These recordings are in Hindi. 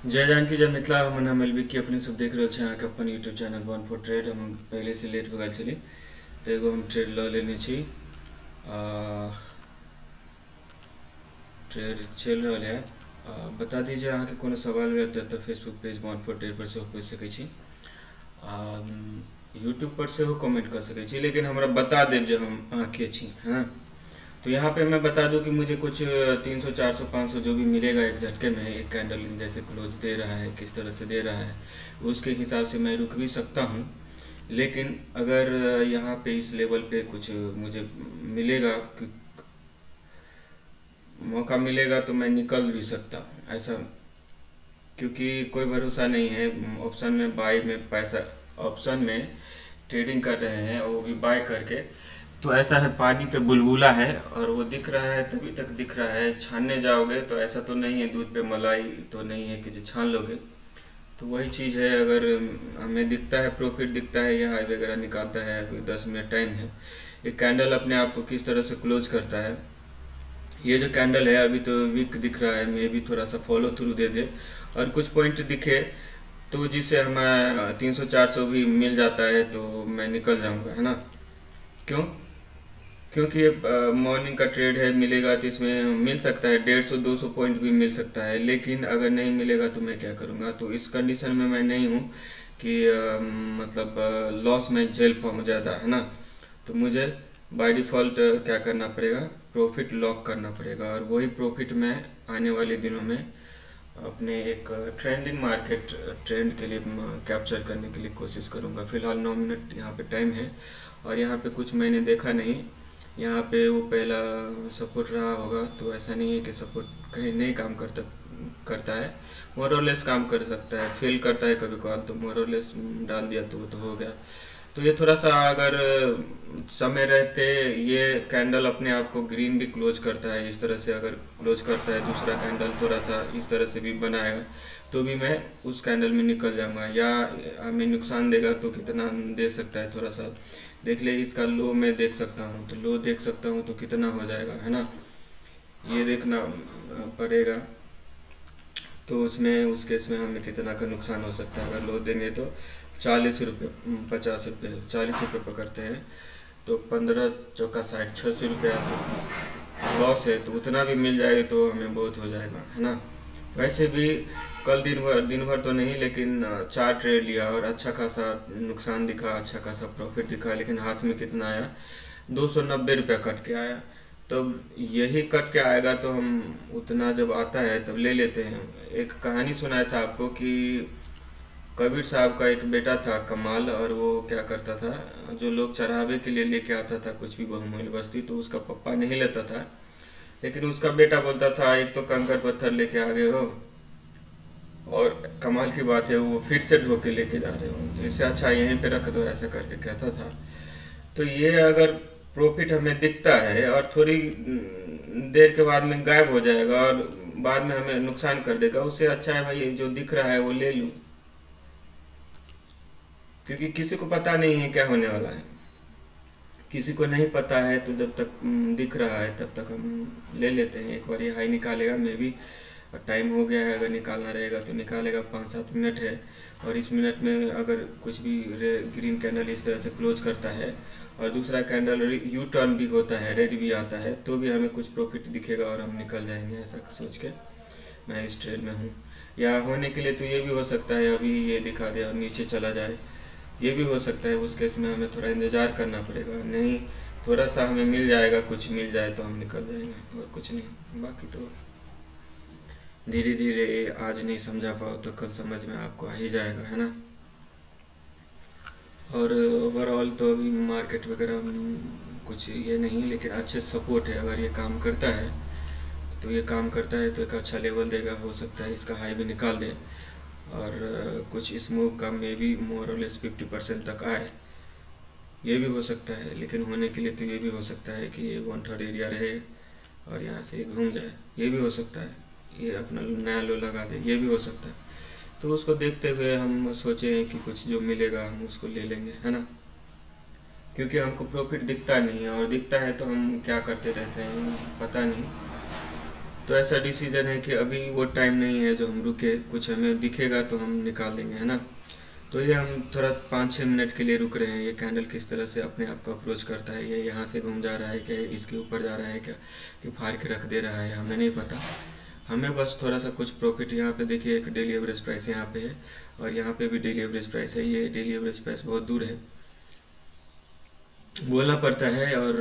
जय जानकी जय मिथिला हमन मिलबी की अपने सब देख रहे हैं अहाँके अपन YouTube channel one for trade. हम पहले से लेट हो गए छली तो एगो हम ट्रेड ल लेने छी। ट्रेड चल रहा है। बता दीजिए अहाँके कोनो सवाल रहते तो Facebook page one for trade पर से पूछ सकै छी। यूट्यूब पर से हो कमेंट कर सकै छी, लेकिन हमरा बता देव जो हम अहाँ के छी, है ना। तो यहाँ पे मैं बता दूं कि मुझे कुछ 300 400 500 जो भी मिलेगा एक झटके में, एक कैंडल जैसे क्लोज दे रहा है किस तरह से दे रहा है उसके हिसाब से मैं रुक भी सकता हूँ। लेकिन अगर यहाँ पे इस लेवल पे कुछ मुझे मिलेगा, मौका मिलेगा तो मैं निकल भी सकता हूँ ऐसा, क्योंकि कोई भरोसा नहीं है। ऑप्शन में बाय में पैसा, ऑप्शन में ट्रेडिंग कर रहे हैं वो भी बाय करके, तो ऐसा है पानी पे बुलबुला है और वो दिख रहा है तभी तक दिख रहा है। छानने जाओगे तो ऐसा तो नहीं है, दूध पे मलाई तो नहीं है कि जो छान लोगे। तो वही चीज़ है, अगर हमें दिखता है प्रॉफिट दिखता है, यह हाई वगैरह निकालता है, अभी 10 मिनट टाइम है। एक कैंडल अपने आप को किस तरह से क्लोज करता है, ये जो कैंडल है अभी तो वीक दिख रहा है, मे भी थोड़ा सा फॉलो थ्रू दे दे और कुछ पॉइंट दिखे तो जिससे हमें 300 400 भी मिल जाता है तो मैं निकल जाऊंगा, है ना। क्यों? क्योंकि ये मॉर्निंग का ट्रेड है, मिलेगा तो इसमें मिल सकता है 150 200 पॉइंट भी मिल सकता है। लेकिन अगर नहीं मिलेगा तो मैं क्या करूँगा। तो इस कंडीशन में मैं नहीं हूँ कि मतलब लॉस में झेल पाऊँ ज़्यादा, है ना। तो मुझे बाय डिफ़ॉल्ट क्या करना पड़ेगा, प्रॉफिट लॉक करना पड़ेगा। और वही प्रॉफिट मैं आने वाले दिनों में अपने एक ट्रेंडिंग मार्केट ट्रेंड के लिए कैप्चर करने के लिए कोशिश करूँगा। फ़िलहाल 9 मिनट यहाँ पे टाइम है और यहाँ पे कुछ मैंने देखा नहीं। यहाँ पे वो पहला सपोर्ट रहा होगा, तो ऐसा नहीं है कि सपोर्ट कहीं नहीं काम करता है। मोर और लेस काम कर सकता है, फेल करता है कभी कभार, तो मोर और लेस डाल दिया तो वो तो हो गया। तो ये थोड़ा सा अगर समय रहते, ये कैंडल अपने आप को ग्रीन भी क्लोज करता है इस तरह से, अगर क्लोज करता है दूसरा कैंडल थोड़ा सा इस तरह से भी बनाएगा तो भी मैं उस कैंडल में निकल जाऊंगा। या हमें नुकसान देगा तो कितना दे सकता है, थोड़ा सा देख ले। इसका लो मैं देख सकता हूँ, तो लो देख सकता हूँ तो कितना हो जाएगा, है ना, ये देखना पड़ेगा। तो उसमें उस केस में हमें कितना का नुकसान हो सकता है। अगर लो देंगे तो 40 रुपये 50 रुपये, 40 रुपये पकड़ते हैं तो 15 चौका 60, 600 रुपया तो लॉस है। तो उतना भी मिल जाएगा तो हमें बहुत हो जाएगा, है ना। वैसे भी कल दिन भर तो नहीं, लेकिन 4 ट्रेड लिया और अच्छा खासा नुकसान दिखा, अच्छा खासा प्रॉफिट दिखा, लेकिन हाथ में कितना आया, 290 रुपया कट के आया। तब यही कट के आएगा तो हम उतना जब आता है तब ले लेते हैं। एक कहानी सुनाया था आपको कि कबीर साहब का एक बेटा था कमाल, और वो क्या करता था, जो लोग चढ़ावे के लिए लेके आता था कुछ भी बहुमूल्य वस्तु, तो उसका पप्पा नहीं लेता था, लेकिन उसका बेटा बोलता था एक तो कंकड़ पत्थर लेके आ गए हो और कमाल की बात है वो फिर से ढो के लेके जा रहे हो, इससे अच्छा यहीं पे रख दो, ऐसा करके कहता था। तो ये अगर प्रॉफिट हमें दिखता है और थोड़ी देर के बाद में गायब हो जाएगा और बाद में हमें नुकसान कर देगा, उससे अच्छा है भाई जो दिख रहा है वो ले लूँ, क्योंकि किसी को पता नहीं है क्या होने वाला है। किसी को नहीं पता है, तो जब तक दिख रहा है तब तक हम ले लेते हैं। एक बार ये हाई निकालेगा, मे भी टाइम हो गया है, अगर निकालना रहेगा तो निकालेगा, 5 7 मिनट है। और इस मिनट में अगर कुछ भी ग्रीन कैंडल इस तरह से क्लोज करता है और दूसरा कैंडल यू टर्न भी होता है, रेड भी आता है, तो भी हमें कुछ प्रॉफिट दिखेगा और हम निकल जाएंगे, ऐसा सोच के मैं इस ट्रेड में हूँ। या होने के लिए तो ये भी हो सकता है अभी ये दिखा दे और नीचे चला जाए, ये भी हो सकता है। उस केस में हमें थोड़ा इंतज़ार करना पड़ेगा, नहीं थोड़ा सा हमें मिल जाएगा, कुछ मिल जाए तो हम निकल जाएंगे और कुछ नहीं। बाकी तो धीरे धीरे, आज नहीं समझा पाओ तो कल समझ में आपको आ ही जाएगा, है ना। और ओवरऑल तो अभी मार्केट वगैरह कुछ ये नहीं, लेकिन अच्छे सपोर्ट है। अगर ये काम करता है तो ये काम करता है तो एक अच्छा लेवल देगा, हो सकता है इसका हाई भी निकाल दे और कुछ इस मूव का मे भी मोर और लेस 50% तक आए, ये भी हो सकता है। लेकिन होने के लिए तो ये भी हो सकता है कि ये 1/3 एरिया रहे और यहाँ से घूम जाए, ये भी हो सकता है। ये अपना नया लो लगा दे, ये भी हो सकता है। तो उसको देखते हुए हम सोचे हैं कि कुछ जो मिलेगा हम उसको ले लेंगे, है ना। क्योंकि हमको प्रॉफिट दिखता नहीं है, और दिखता है तो हम क्या करते रहते हैं पता नहीं। तो ऐसा डिसीजन है कि अभी वो टाइम नहीं है जो हम रुके, कुछ हमें दिखेगा तो हम निकाल देंगे, है ना। तो ये हम थोड़ा 5-6 मिनट के लिए रुक रहे हैं। ये कैंडल किस तरह से अपने आप को अप्रोच करता है, ये यहाँ से घूम जा रहा है क्या, इसके ऊपर जा रहा है क्या, कि फाड़ के रख दे रहा है, हमें नहीं पता। हमें बस थोड़ा सा कुछ प्रॉफिट, यहाँ पे देखिए एक डेली एवरेज प्राइस यहाँ पे है और यहाँ पे भी डेली एवरेज प्राइस है। ये डेली एवरेज प्राइस बहुत दूर है, बोलना पड़ता है। और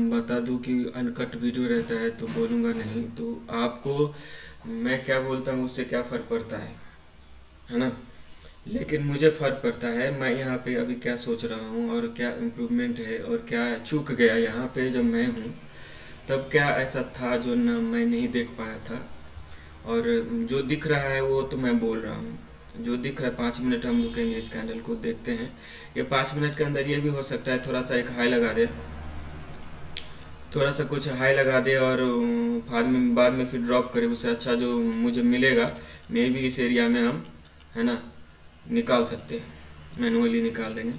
बता दूं कि अनकट वीडियो रहता है तो बोलूँगा नहीं, तो आपको मैं क्या बोलता हूँ उससे क्या फ़र्क पड़ता है ना। लेकिन मुझे फ़र्क पड़ता है, मैं यहाँ पे अभी क्या सोच रहा हूँ और क्या इम्प्रूवमेंट है और क्या चूक गया यहाँ पे जब मैं हूँ, तब क्या ऐसा था जो न मैं नहीं देख पाया था। और जो दिख रहा है वो तो मैं बोल रहा हूँ, जो दिख रहा है। 5 मिनट हम रुकेंगे, इस कैंडल को देखते हैं। ये 5 मिनट के अंदर ये भी हो सकता है थोड़ा सा एक हाई लगा दे, थोड़ा सा कुछ हाई लगा दे और बाद में फिर ड्रॉप करे। उससे अच्छा जो मुझे मिलेगा, मे भी इस एरिया में हम, है ना, निकाल सकते हैं, मैनुअली निकाल देंगे।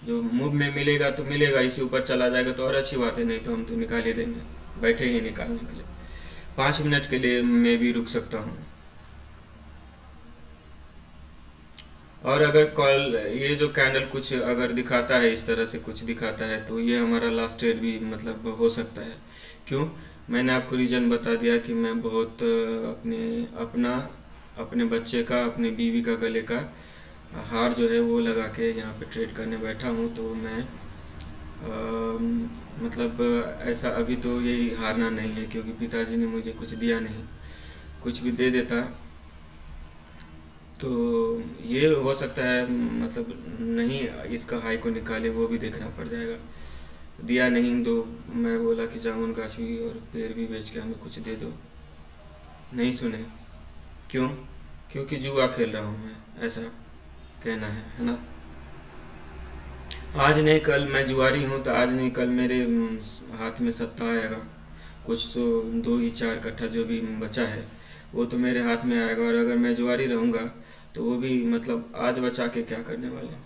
जो मूव में मिलेगा तो मिलेगा, इसी ऊपर चला जाएगा तो और अच्छी बात है, नहीं तो हम तो निकाल ही देंगे, बैठे ही निकालने के लिए। 5 मिनट के लिए मैं भी रुक सकता हूँ। और अगर कॉल ये जो कैंडल कुछ अगर दिखाता है, इस तरह से कुछ दिखाता है, तो ये हमारा लास्ट ट्रेड भी मतलब हो सकता है। क्यों, मैंने आपको रीज़न बता दिया कि मैं बहुत अपने बच्चे का, अपने बीवी का गले का हार जो है वो लगा के यहाँ पे ट्रेड करने बैठा हूँ। तो मैं मतलब ऐसा अभी तो यही हारना नहीं है, क्योंकि पिताजी ने मुझे कुछ दिया नहीं। कुछ भी दे देता तो ये हो सकता है, मतलब नहीं इसका हाई को निकाले, वो भी देखना पड़ जाएगा। दिया नहीं, तो मैं बोला कि जामुन गाछ भी और पेड़ भी बेच के हमें कुछ दे दो, नहीं सुने। क्यों, क्योंकि जुआ खेल रहा हूँ मैं, ऐसा कहना है ना। आज नहीं कल मैं जुआरी हूँ, तो आज नहीं कल मेरे हाथ में सत्ता आएगा। कुछ तो 2 ही 4 कट्ठा जो भी बचा है वो तो मेरे हाथ में आएगा। और अगर मैं जुआरी रहूँगा तो वो भी मतलब आज बचा के क्या करने वाले हैं,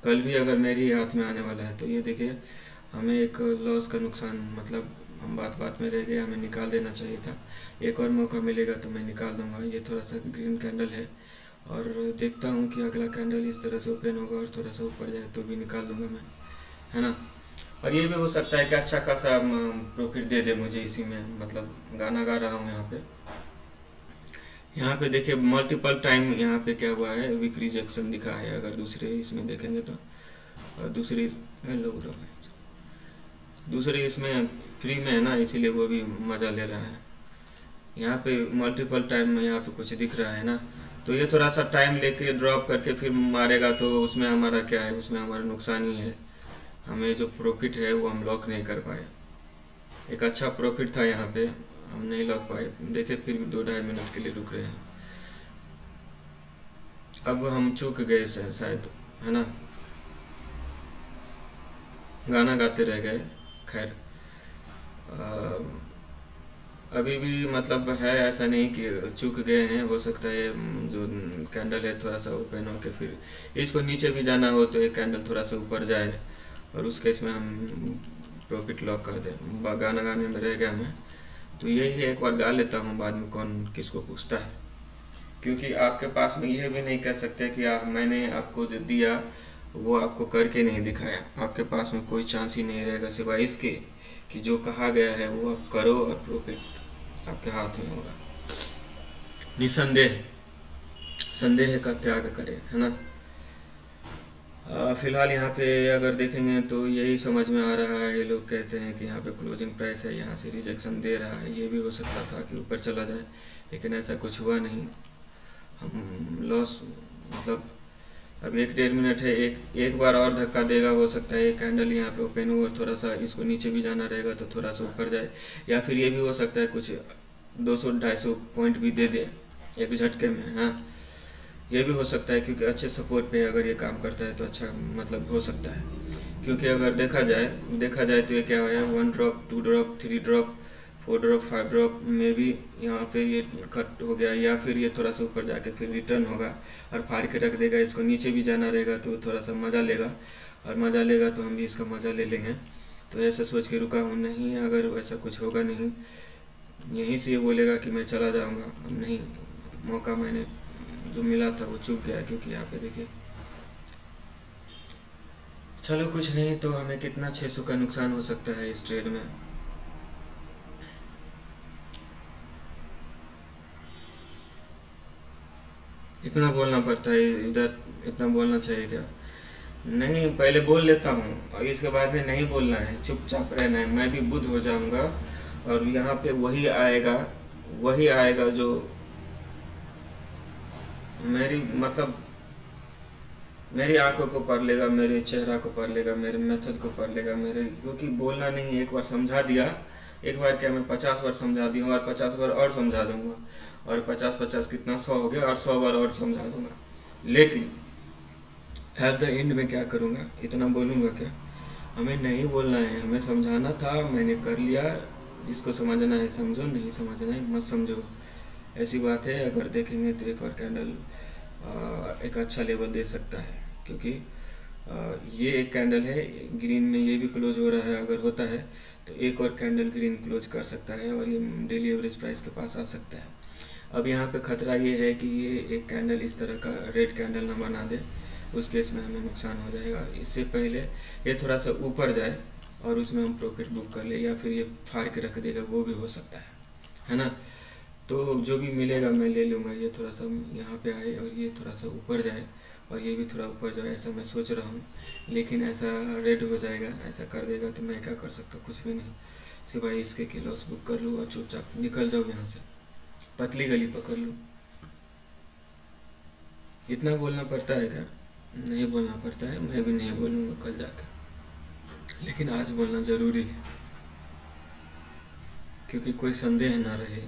कल भी अगर मेरे ही हाथ में आने वाला है। तो ये देखिए, हमें एक लॉस का नुकसान, मतलब हम बात बात में रह गए, हमें निकाल देना चाहिए था। एक और मौका मिलेगा तो मैं निकाल दूंगा। ये थोड़ा सा ग्रीन कैंडल है और देखता हूँ कि अगला कैंडल इस तरह से ओपन होगा और थोड़ा सा ऊपर जाए तो भी निकाल दूंगा मैं, है ना। और ये भी हो सकता है कि अच्छा खासा प्रॉफिट दे दे मुझे इसी में, मतलब गाना गा रहा हूँ यहाँ पे। यहाँ पे देखिए मल्टीपल टाइम यहाँ पे क्या हुआ है, वीक रिजेक्शन दिखा है। अगर दूसरे इसमें देखेंगे तो, और दूसरी दूसरे इसमें फ्री में है ना, इसीलिए वो भी मज़ा ले रहा है। यहाँ पे मल्टीपल टाइम में यहाँ पे कुछ दिख रहा है ना, तो ये थोड़ा सा टाइम लेके ड्रॉप करके फिर मारेगा, तो उसमें हमारा क्या है, उसमें हमारा नुकसान ही है। हमें जो प्रॉफिट है वो हम लॉक नहीं कर पाए। एक अच्छा प्रॉफिट था यहाँ पे, हम नहीं लॉक पाए। देखिए फिर भी 2-2.5 मिनट के लिए रुक रहे हैं। अब हम चूक गए शायद, है ना, गाना गाते रह गए। खैर अभी भी मतलब है, ऐसा नहीं कि चूक गए हैं। हो सकता है जो कैंडल है थोड़ा सा ओपन हो के फिर इसको नीचे भी जाना हो तो एक कैंडल थोड़ा सा ऊपर जाए और उस केस में हम प्रॉफिट लॉक कर दें। गाना गाने में रह गया मैं, तो यही है, एक बार गा लेता हूँ, बाद में कौन किसको पूछता है। क्योंकि आपके पास में यह भी नहीं कह सकते कि मैंने आपको जो दिया वो आपको करके नहीं दिखाया। आपके पास में कोई चांस ही नहीं रहेगा सिवाय इसके कि जो कहा गया है वो आप करो और प्रॉफिट आपके हाथ में होगा। निसंदेह, संदेह का त्याग करें, है ना। फिलहाल यहाँ पे अगर देखेंगे तो यही समझ में आ रहा है। ये लोग कहते हैं कि यहाँ पे क्लोजिंग प्राइस है, यहाँ से रिजेक्शन दे रहा है। ये भी हो सकता था कि ऊपर चला जाए, लेकिन ऐसा कुछ हुआ नहीं। हम लॉस मतलब अब 1-1.5 मिनट है, एक बार और धक्का देगा। हो सकता है ये कैंडल यहाँ पे ओपन हुआ, थोड़ा सा इसको नीचे भी जाना रहेगा तो थोड़ा सा ऊपर जाए, या फिर ये भी हो सकता है कुछ 200-250 पॉइंट भी दे दे एक झटके में। हाँ, ये भी हो सकता है, क्योंकि अच्छे सपोर्ट पे अगर ये काम करता है तो अच्छा मतलब हो सकता है। क्योंकि अगर देखा जाए तो ये क्या है, 1 drop, 2 drop, 3 drop, 4 drop, 5 drop में भी यहाँ पे ये कट हो गया, या फिर ये थोड़ा सा ऊपर जाके फिर रिटर्न होगा और फाड़ के रख देगा। इसको नीचे भी जाना रहेगा तो थोड़ा सा मज़ा लेगा, और मज़ा लेगा तो हम भी इसका मज़ा ले लेंगे। तो ऐसा सोच के रुका हूँ, नहीं अगर वैसा कुछ होगा नहीं यहीं से ये बोलेगा कि मैं चला जाऊंगा। अब नहीं, मौका मैंने जो मिला था वो चूक गया, क्योंकि यहाँ पे देखिए, चलो कुछ नहीं, तो हमें कितना 600 का नुकसान हो सकता है इस ट्रेड में। इतना बोलना पड़ता है इधर, इतना बोलना चाहिए क्या? नहीं, पहले बोल लेता हूँ और इसके बाद में नहीं बोलना है, चुपचाप रहना है। मैं भी बुद्ध हो जाऊंगा और यहाँ पे वही आएगा जो मेरी मतलब मेरी आंखों को पढ़ लेगा, मेरे चेहरा को पढ़ लेगा, मेरे मेथड को पढ़ लेगा, मेरे, क्योंकि बोलना नहीं, एक बार समझा दिया। एक बार क्या, मैं 50 बार समझा दिया और 50 बार और समझा दूंगा, और 50 50 कितना, 100 हो गया, और 100 बार और समझा दूंगा। लेकिन एट द एंड में क्या करूँगा, इतना बोलूँगा क्या? हमें नहीं बोलना है, हमें समझाना था, मैंने कर लिया। जिसको समझना है समझो, नहीं समझना है मत समझो, ऐसी बात है। अगर देखेंगे तो एक और कैंडल एक अच्छा लेवल दे सकता है, क्योंकि ये एक कैंडल है ग्रीन में, ये भी क्लोज हो रहा है। अगर होता है तो एक और कैंडल ग्रीन क्लोज कर सकता है और ये डेली एवरेज प्राइस के पास आ सकता है। अब यहाँ पे खतरा ये है कि ये एक कैंडल इस तरह का रेड कैंडल ना बना दे, उस केस में हमें नुकसान हो जाएगा। इससे पहले ये थोड़ा सा ऊपर जाए और उसमें हम प्रॉफिट बुक कर ले, या फिर ये फाड़ के रख देगा, वो भी हो सकता है ना। तो जो भी मिलेगा मैं ले लूँगा। ये थोड़ा सा यहाँ पे आए और ये थोड़ा सा ऊपर जाए और ये भी थोड़ा ऊपर जाए, ऐसा मैं सोच रहा हूँ। लेकिन ऐसा रेड हो जाएगा, ऐसा कर देगा तो मैं क्या कर सकता हूँ? कुछ भी नहीं, सिवाय इसके कि लॉस बुक कर लूँ और चुपचाप निकल जाऊँ यहाँ से, पतली गली पकड़ लूँ। इतना बोलना पड़ता है क्या? नहीं बोलना पड़ता है, मैं भी नहीं बोलूँगा कल जाकर, लेकिन आज बोलना ज़रूरी है, क्योंकि कोई संदेह ना रहे।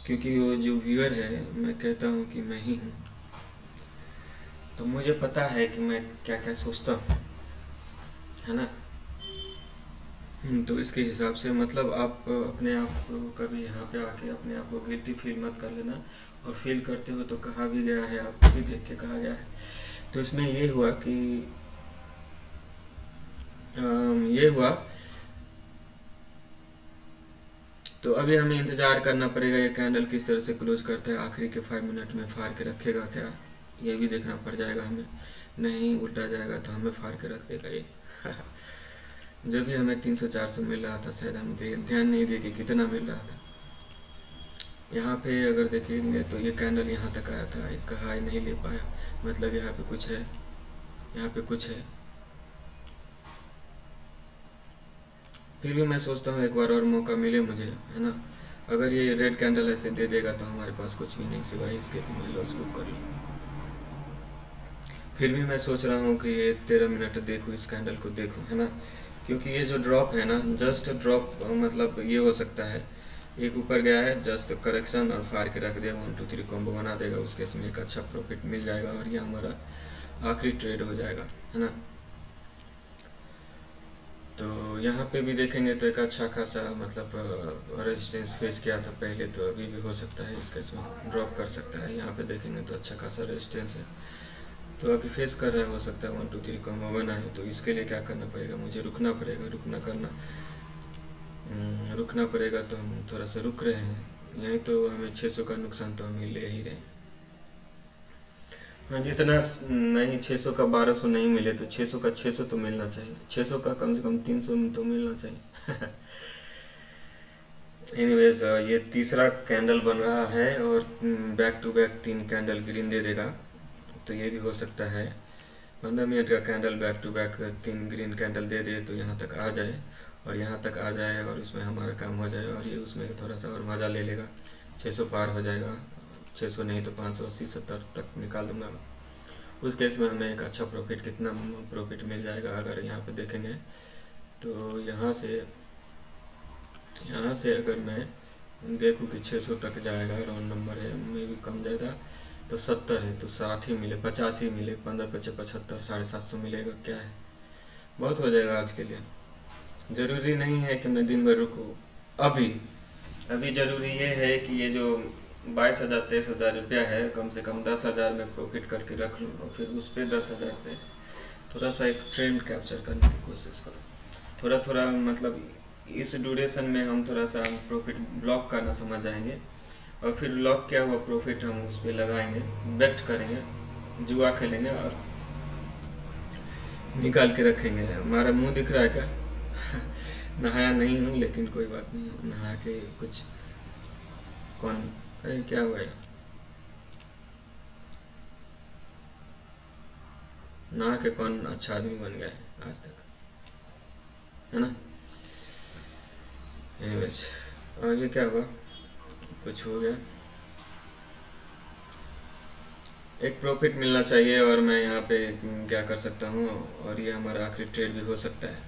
क्योंकि वो जो व्यूअर है, मैं कहता हूँ कि मैं ही हूँ, तो मुझे पता है कि मैं क्या क्या सोचता हूँ, है ना। तो इसके हिसाब से मतलब आप अपने आप को कभी यहाँ पे आके अपने आप को गिल्टी फील मत कर लेना, और फील करते हो तो कहा भी गया है, आपको भी देख के कहा गया है। तो इसमें ये हुआ कि ये हुआ, तो अभी हमें इंतज़ार करना पड़ेगा ये कैंडल किस तरह से क्लोज करता है, आखिरी के 5 मिनट में फाड़ के रखेगा क्या, ये भी देखना पड़ जाएगा हमें। नहीं उल्टा जाएगा तो हमें फाड़ के रख देगा ये। जब भी हमें 300 400 मिल रहा था, शायद हम ध्यान नहीं दिए कि कितना मिल रहा था। यहाँ पे अगर देखेंगे तो ये कैंडल यहाँ तक आया था, इसका हाई नहीं ले पाया, मतलब यहाँ पे कुछ है, यहाँ पे कुछ है। फिर भी मैं सोचता हूँ एक बार और मौका मिले मुझे, है ना। अगर ये रेड कैंडल ऐसे दे देगा तो हमारे पास कुछ भी नहीं सिवाय इसके कि मैं लॉस बुक कर लूँ। फिर भी मैं सोच रहा हूँ कि ये 13 मिनट देखूँ, इस कैंडल को देखूँ, है ना। क्योंकि ये जो ड्रॉप है ना, जस्ट ड्रॉप, मतलब ये हो सकता है एक ऊपर गया है, जस्ट करेक्शन और फाड़ के रख दिया, 1 2 3 कॉम्बो बना देगा, उसके इसमें एक अच्छा प्रॉफिट मिल जाएगा और ये हमारा आखिरी ट्रेड हो जाएगा, है ना। तो यहाँ पे भी देखेंगे तो एक अच्छा खासा मतलब रेजिस्टेंस फेस किया था पहले, तो अभी भी हो सकता है इसका इसमें ड्रॉप कर सकता है। यहाँ पे देखेंगे तो अच्छा खासा रेजिस्टेंस है, तो अभी फेस कर रहा है, हो सकता है 1 2 3 कॉम्बो बना है। तो इसके लिए क्या करना पड़ेगा, मुझे रुकना पड़ेगा, रुकना पड़ेगा। तो हम थोड़ा सा रुक रहे हैं यहीं, तो हमें 600 का नुकसान तो हम ले ही रहे हैं। हाँ, जितना नहीं, 600 का 1200 नहीं मिले तो 600 का 600 तो मिलना चाहिए, 600 का कम से कम 300 तो मिलना चाहिए। एनीवेज, ये तीसरा कैंडल बन रहा है और back to back 3 candle green दे देगा, तो ये भी हो सकता है 15 मिनट का candle back to back 3 green candle दे दे, तो यहाँ तक आ जाए और यहाँ तक आ जाए और उसमें हमारा काम हो जाए, और ये उसमें थोड़ा सा और मज़ा ले लेगा, 600 पार हो जाएगा। 600 नहीं तो 580 70 तक निकाल दूंगा। उस केस में हमें एक अच्छा प्रॉफिट, कितना प्रॉफिट मिल जाएगा अगर यहाँ पे देखेंगे तो यहाँ से अगर मैं देखूँ कि 600 तक जाएगा, राउंड नंबर है, मे भी कम ज़्यादा तो 70 है, तो 60 ही मिले, 50 ही मिले, 15 पचे 75, 750 मिलेगा, क्या है, बहुत हो जाएगा आज के लिए। ज़रूरी नहीं है कि मैं दिन भर रुकूँ। अभी ज़रूरी ये है कि ये जो 22,000 23,000 रुपया है, कम से कम 10,000 में प्रॉफिट करके रख लूँ, और फिर उस पर 10,000 पे थोड़ा सा एक ट्रेंड कैप्चर करने की कोशिश करूँ। थोड़ा थोड़ा मतलब इस ड्यूरेशन में हम थोड़ा सा प्रॉफिट ब्लॉक करना समझ जाएंगे, और फिर लॉक किया हुआ प्रॉफिट हम उस पर लगाएंगे, बेट करेंगे, जुआ खेलेंगे और निकाल के रखेंगे। हमारा मुंह दिख रहा है क्या? नहाया नहीं हूँ, लेकिन कोई बात नहीं, नहा के कुछ कौन, अरे क्या हुआ है? नहा के कौन अच्छा आदमी बन गया है आज तक, है ना? एनीवेज, और ये क्या हुआ? कुछ हो गया, एक प्रॉफिट मिलना चाहिए और मैं यहाँ पे क्या कर सकता हूँ, और ये हमारा आखिरी ट्रेड भी हो सकता है।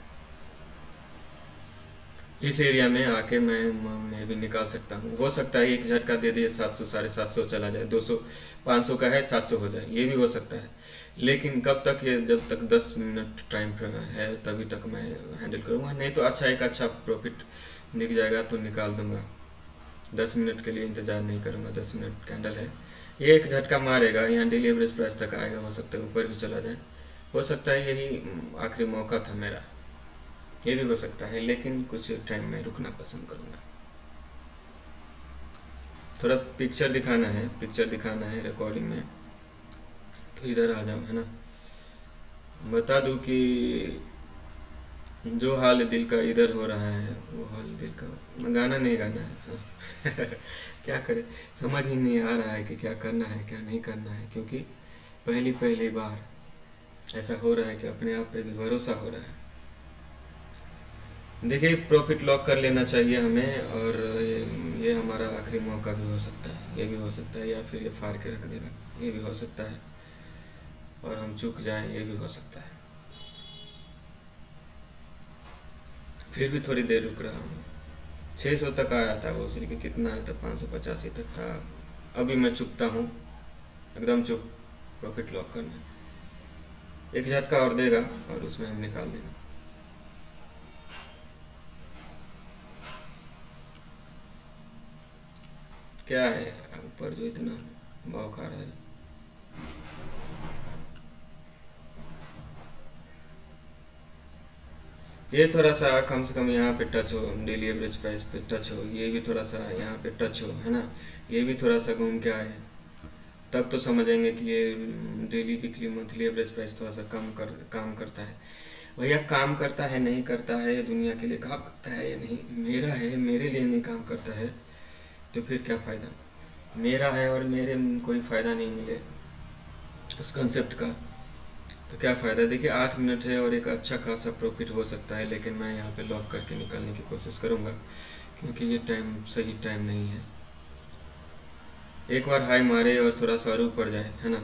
इस एरिया में आके मैं भी निकाल सकता हूँ। हो सकता है एक झटका दे दिए 700 750 चला जाए, 200 500 का है 700 हो जाए, ये भी हो सकता है। लेकिन कब तक, ये जब तक 10 मिनट टाइम है तभी तक मैं हैंडल करूँगा, नहीं तो अच्छा एक अच्छा प्रॉफिट दिख जाएगा तो निकाल दूंगा। 10 मिनट के लिए इंतज़ार नहीं करूँगा, 10 मिनट कैंडल है, ये एक झटका मारेगा, यहाँ डेली एवरेज प्राइस तक आएगा, हो सकता है ऊपर भी चला जाए, हो सकता है यही आखिरी मौका था मेरा, ये भी हो सकता है। लेकिन कुछ टाइम में रुकना पसंद करूँगा। थोड़ा पिक्चर दिखाना है, पिक्चर दिखाना है रिकॉर्डिंग में, तो इधर आ जाओ, है ना? बता दूं कि जो हाल दिल का इधर हो रहा है वो हाल दिल का, गाना नहीं गाना है, हाँ। क्या करें, समझ ही नहीं आ रहा है कि क्या करना है क्या नहीं करना है, क्योंकि पहली पहली बार ऐसा हो रहा है कि अपने आप पे भी भरोसा हो रहा है। देखिए, प्रॉफिट लॉक कर लेना चाहिए हमें, और ये हमारा आखिरी मौका भी हो सकता है, ये भी हो सकता है, या फिर ये फाड़ के रख देगा, ये भी हो सकता है, और हम चूक जाएं, ये भी हो सकता है। फिर भी थोड़ी देर रुक रहा हूँ। 600 तक आया था वो, उसके कितना आया था, 585 तक था। अभी मैं चुकता हूँ, एकदम चुप, प्रॉफिट लॉक करना, एक झटका और देगा और उसमें हम निकाल देंगे। क्या है ऊपर जो इतना भाव खा रहा है? ये थोड़ा सा कम से कम यहाँ पे टच हो, डेली एवरेज प्राइस पे टच हो, ये भी थोड़ा सा यहाँ पे टच हो, है ना? ये भी थोड़ा सा घूम के आए, तब तो समझेंगे कि ये daily weekly monthly average price थोड़ा सा काम करता है। भैया काम करता है नहीं करता है, दुनिया के लिए काम करता है या नहीं, मेरा है, मेरे लिए नहीं काम करता है, तो फिर क्या फ़ायदा? मेरा है और मेरे कोई फ़ायदा नहीं मिले उस कंसेप्ट का, तो क्या फ़ायदा? देखिए 8 मिनट है और एक अच्छा खासा प्रॉफिट हो सकता है, लेकिन मैं यहाँ पे लॉक करके निकलने की कोशिश करूँगा, क्योंकि ये टाइम सही टाइम नहीं है। एक बार हाई मारे और थोड़ा सा और ऊपर जाए, है ना?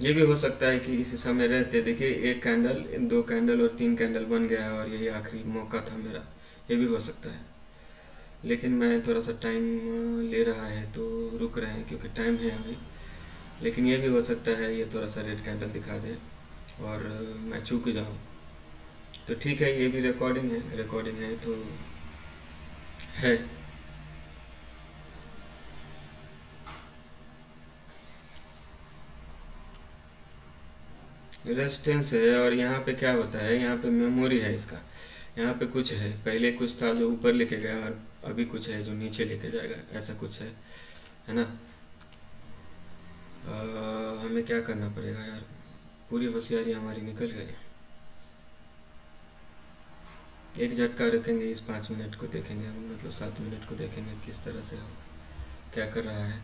ये भी हो सकता है कि इस समय रहते, देखिए एक कैंडल, दो कैंडल और तीन कैंडल बन गया है, और यही आखिरी मौका था मेरा, ये भी हो सकता है। लेकिन मैं थोड़ा सा टाइम ले रहा है तो रुक रहे हैं, क्योंकि टाइम है अभी। लेकिन ये भी हो सकता है ये थोड़ा सा रेड कैंडल दिखा दे और मैं चूक जाऊँ, तो ठीक है, ये भी रिकॉर्डिंग है, रिकॉर्डिंग है तो है। रेजिस्टेंस है, और यहाँ पे क्या होता है, यहाँ पे मेमोरी है इसका, यहाँ पे कुछ है, पहले कुछ था जो ऊपर लेके गया और अभी कुछ है जो नीचे लेके जाएगा, ऐसा कुछ है ना? हमें क्या करना पड़ेगा यार, पूरी होशियारी हमारी निकल गई। एक झटका रखेंगे, इस 5 मिनट को देखेंगे, मतलब 7 मिनट को देखेंगे किस तरह से हम क्या कर रहा है,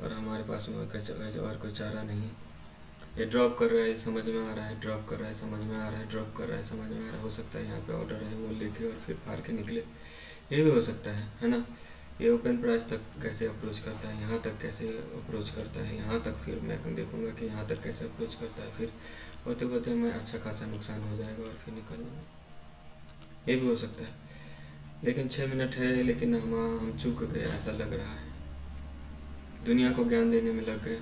और हमारे पास में और कोई चारा नहीं। ये ड्रॉप कर रहा है, समझ में आ रहा है, ड्रॉप कर रहा है, समझ में आ रहा है, ड्रॉप कर रहा है, समझ में आ रहा है, हो सकता है यहाँ पे ऑर्डर है वो लेके और फिर फाड़ के निकले, ये भी हो सकता है ना? ये ओपन प्राइस तक कैसे अप्रोच करता है, यहाँ तक कैसे अप्रोच करता है, यहाँ तक फिर मैं देखूंगा कि यहाँ तक कैसे अप्रोच करता है, फिर होते होते मैं अच्छा खासा नुकसान हो जाएगा और फिर निकल जाऊँगा, ये भी हो सकता है। लेकिन 6 मिनट है, लेकिन हम चूक गए, ऐसा लग रहा है, दुनिया को ज्ञान देने में लग गए,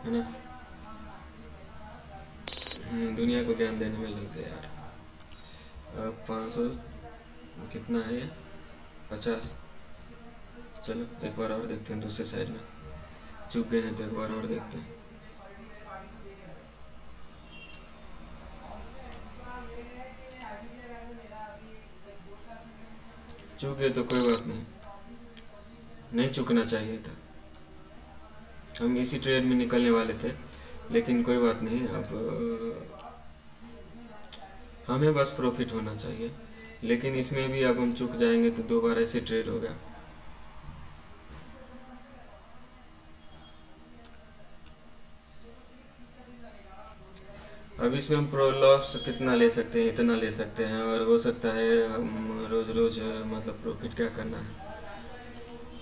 है ना? दुनिया को ज्ञान देने में लग गए यार। अब 500 कितना है ये, 50। चलो एक बार और देखते हैं, दूसरे साइड में चूक गए हैं तो एक बार और देखते हैं। चूक गए तो कोई बात नहीं, नहीं चूकना चाहिए था। हम इसी ट्रेड में निकलने वाले थे, लेकिन कोई बात नहीं। अब हमें बस प्रॉफिट होना चाहिए, लेकिन इसमें भी अब हम चूक जाएंगे तो दो बार ऐसे ट्रेड हो गया। अब इसमें हम प्रो लॉस कितना ले सकते हैं, इतना ले सकते हैं, और हो सकता है हम रोज़ रोज़ मतलब प्रॉफिट क्या करना है।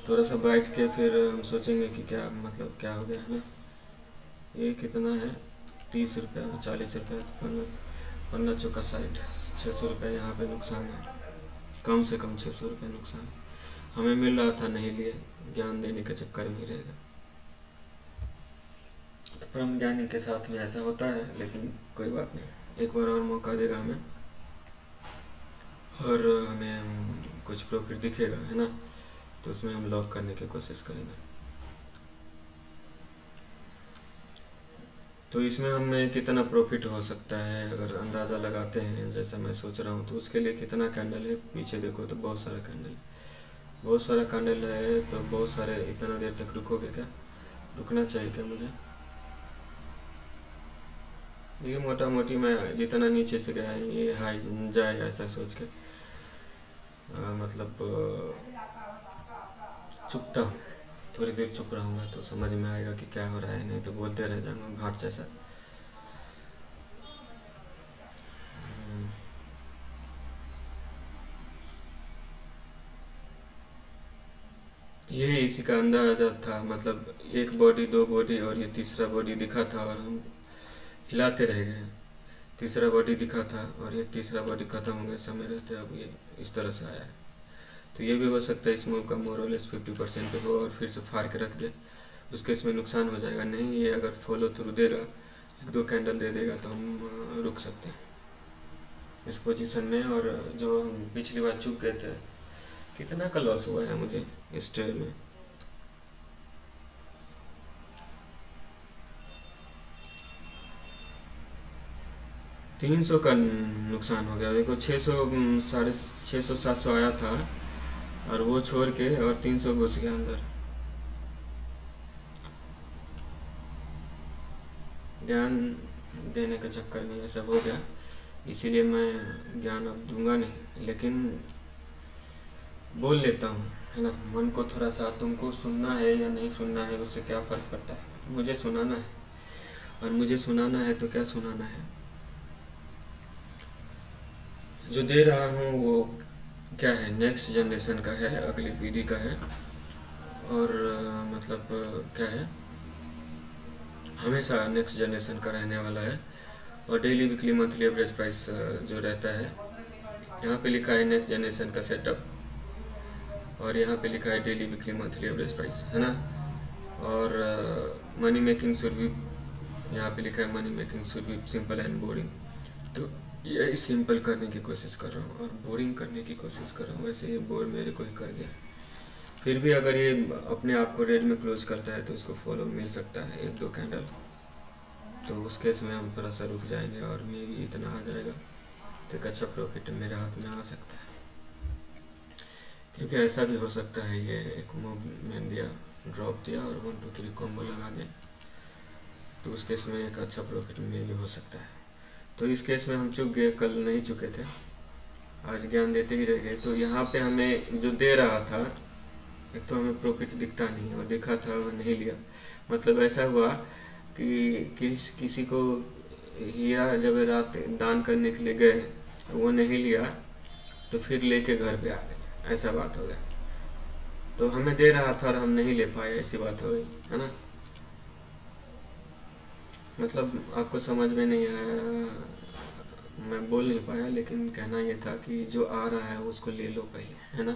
थोड़ा सा बैठ के फिर हम सोचेंगे कि क्या मतलब क्या हो गया है ना। ये कितना है, 30 रुपया, 40 रुपया, 15 15 चौका 60, 600 रुपया यहाँ पे नुकसान है। कम से कम 600 रुपया नुकसान हमें मिल रहा था, नहीं लिए, ज्ञान देने के चक्कर में ही रहेगा। तो परम ज्ञानी के साथ में ऐसा होता है, लेकिन कोई बात नहीं, एक बार और मौका देगा हमें, और हमें कुछ प्रॉफिट दिखेगा है ना, तो उसमें हम लॉक करने की कोशिश करेंगे। तो इसमें हमें कितना प्रॉफिट हो सकता है अगर अंदाज़ा लगाते हैं, जैसा मैं सोच रहा हूँ, तो उसके लिए कितना कैंडल है पीछे देखो तो बहुत सारा कैंडल, बहुत सारा कैंडल है, तो बहुत सारे, इतना देर तक रुकोगे क्या, रुकना चाहिए क्या मुझे। ये मोटा मोटी मैं जितना नीचे से गया है ये हाई जाए ऐसा सोच के मतलब चुपता हूँ, थोड़ी देर चुप रहूँगा तो समझ में आएगा कि क्या हो रहा है, नहीं तो बोलते रह जाऊँगा घाट जैसा। ये इसी का अंदाजा था, मतलब एक बॉडी, दो बॉडी और ये तीसरा बॉडी दिखा था, और हम हिलाते रह गए। तीसरा बॉडी दिखा था और ये तीसरा बॉडी खत्म हो गया समय रहते, अब ये इस तरह से आया है। तो ये भी हो सकता है इस मूव का मोरलेस 50% हो और फिर से फाड़ के रख दे, उसके इसमें नुकसान हो जाएगा। नहीं, ये अगर फॉलो थ्रू देगा, एक दो कैंडल दे देगा, तो हम रुक सकते हैं इस पोजीशन में। और जो हम पिछली बार चूक गए थे, कितना का लॉस हुआ है मुझे इस ट्रेड में, $300 का नुकसान हो गया। देखो 600, 650, 700 आया था, और वो छोड़ के और 300 घुस गया अंदर। ज्ञान देने के चक्कर में ये सब हो गया, इसीलिए मैं ज्ञान अब दूंगा नहीं, लेकिन बोल लेता हूँ है ना। मन को थोड़ा सा, तुमको सुनना है या नहीं सुनना है उससे क्या फ़र्क पड़ता है, मुझे सुनाना है, और मुझे सुनाना है तो क्या सुनाना है, जो दे रहा हूँ वो क्या है, नेक्स्ट जनरेशन का है, अगली पीढ़ी का है, और मतलब क्या है, हमेशा नेक्स्ट जनरेशन का रहने वाला है। और daily weekly monthly average price जो रहता है, यहाँ पे लिखा है नेक्स्ट जनरेशन का सेटअप, और यहाँ पे लिखा है daily weekly monthly average price, है ना। और मनी मेकिंग शुड बी, यहाँ पे लिखा है money making should be simple and boring. तो यही सिंपल करने की कोशिश कर रहा हूँ और बोरिंग करने की कोशिश कर रहा हूँ। वैसे ये बोर मेरे को ही कर गया, फिर भी अगर ये अपने आप को रेड में क्लोज करता है तो उसको फॉलो मिल सकता है एक दो कैंडल, तो उस केस में हम थोड़ा सा रुक जाएंगे, और मे भी इतना आ जाएगा तो एक अच्छा प्रॉफिट मेरे हाथ में आ सकता है। क्योंकि ऐसा भी हो सकता है ये एक मूवमेंट दिया, ड्रॉप दिया और 1 2 3 कॉम्बो लगा दे, तो उस केस में एक अच्छा प्रॉफिट में भी हो सकता है। तो इस केस में हम चूक गए, कल नहीं चुके थे, आज ज्ञान देते ही रह गए। तो यहाँ पे हमें जो दे रहा था, एक तो हमें प्रॉफिट दिखता नहीं, और दिखा था वो नहीं लिया। मतलब ऐसा हुआ कि किसी को हीरा जब रात दान करने के लिए गए, वो नहीं लिया, तो फिर लेके घर पे आ गए, ऐसा बात हो गया। तो हमें दे रहा था और हम नहीं ले पाए, ऐसी बात हो गई, है ना। मतलब आपको समझ में नहीं आया, मैं बोल नहीं पाया, लेकिन कहना ये था कि जो आ रहा है उसको ले लो पहले, है ना।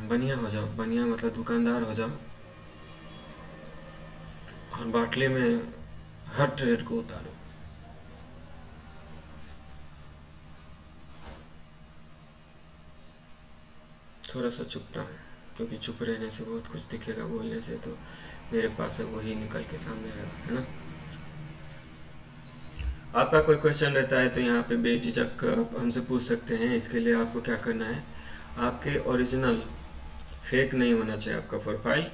बनिया हो जाओ, बनिया मतलब दुकानदार हो जाओ, और बाटले में हर ट्रेड को उतारो। थोड़ा सा चुपता हूँ, क्योंकि चुप रहने से बहुत कुछ दिखेगा, बोलने से तो मेरे पास है वही निकल के सामने आएगा, है ना। आपका कोई क्वेश्चन रहता है तो यहाँ पे बेझिझक आप हमसे पूछ सकते हैं। इसके लिए आपको क्या करना है, आपके ओरिजिनल फेक नहीं होना चाहिए आपका प्रोफाइल,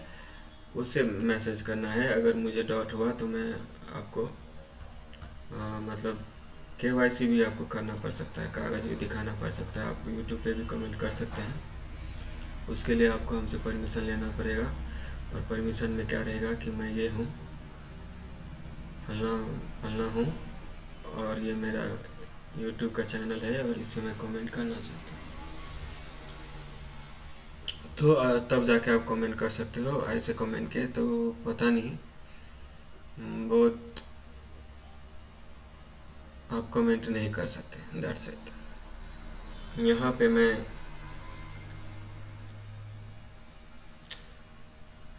उससे मैसेज करना है। अगर मुझे डाउट हुआ तो मैं आपको मतलब केवाईसी भी आपको करना पड़ सकता है, कागज़ भी दिखाना पड़ सकता है, आप यूट्यूब पे भी कमेंट कर सकते हैं। उसके लिए आपको हमसे परमिशन लेना पड़ेगा, और परमिशन में क्या रहेगा कि मैं ये हूँ, फलना फलना हूँ, और ये मेरा यूट्यूब का चैनल है और इससे मैं कमेंट करना चाहता हूँ। तो तब जाके आप कमेंट कर सकते हो। ऐसे कमेंट के तो पता नहीं, बहुत आप कमेंट नहीं कर सकते, दैट्स इट। यहाँ पे मैं,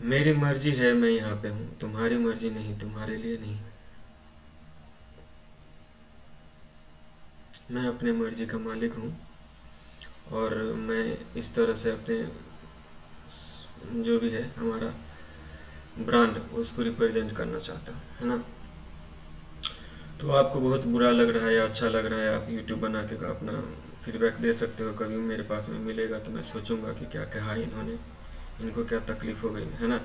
मेरी मर्जी है, मैं यहाँ पे हूँ, तुम्हारी मर्जी नहीं, तुम्हारे लिए नहीं। मैं अपने मर्जी का मालिक हूँ, और मैं इस तरह से अपने जो भी है हमारा ब्रांड उसको रिप्रेजेंट करना चाहता हूँ, है ना। तो आपको बहुत बुरा लग रहा है या अच्छा लग रहा है, आप यूट्यूब बना के अपना फीडबैक दे सकते हो। कभी मेरे पास में मिलेगा तो मैं सोचूंगा कि क्या कहा इन्होंने, इनको क्या तकलीफ़ हो गई, है ना।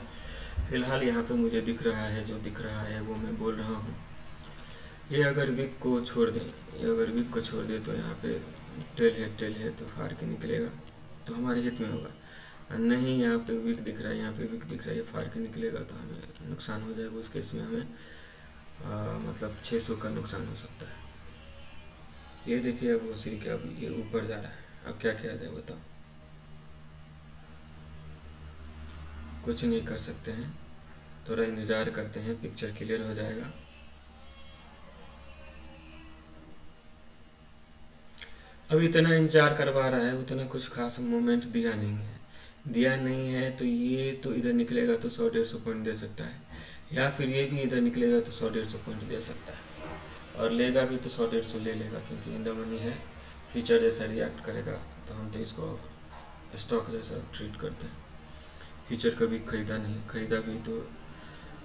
फिलहाल यहाँ पे मुझे दिख रहा है, जो दिख रहा है वो मैं बोल रहा हूँ। ये अगर विक को छोड़ दें, ये अगर विक को छोड़ दें तो यहाँ पे टेल है तो फाड़ के निकलेगा तो हमारे हित में होगा। और नहीं, यहाँ पे विक दिख रहा है, यहाँ पे विक दिख रहा है, ये फाड़ के निकलेगा तो हमें नुकसान हो जाएगा। उस केस में हमें मतलब 600 का नुकसान हो सकता है। ये देखिए, अब वो सिर के अब ये ऊपर जा रहा है, अब क्या किया जाए बताओ। कुछ नहीं कर सकते हैं, थोड़ा इंतज़ार करते हैं, पिक्चर क्लियर हो जाएगा। अब इतना इंतजार करवा रहा है, उतना कुछ खास मोमेंट दिया नहीं है, दिया नहीं है तो ये तो इधर निकलेगा तो 100-150 पॉइंट दे सकता है, या फिर ये भी इधर निकलेगा तो 100-150 पॉइंट दे सकता है, और लेगा भी तो 100-150 ले लेगा, क्योंकि इन द मनी है। फीचर जैसा रिएक्ट करेगा तो हम तो इसको स्टॉक जैसा ट्रीट करते हैं। फीचर कभी खरीदा नहीं, खरीदा भी तो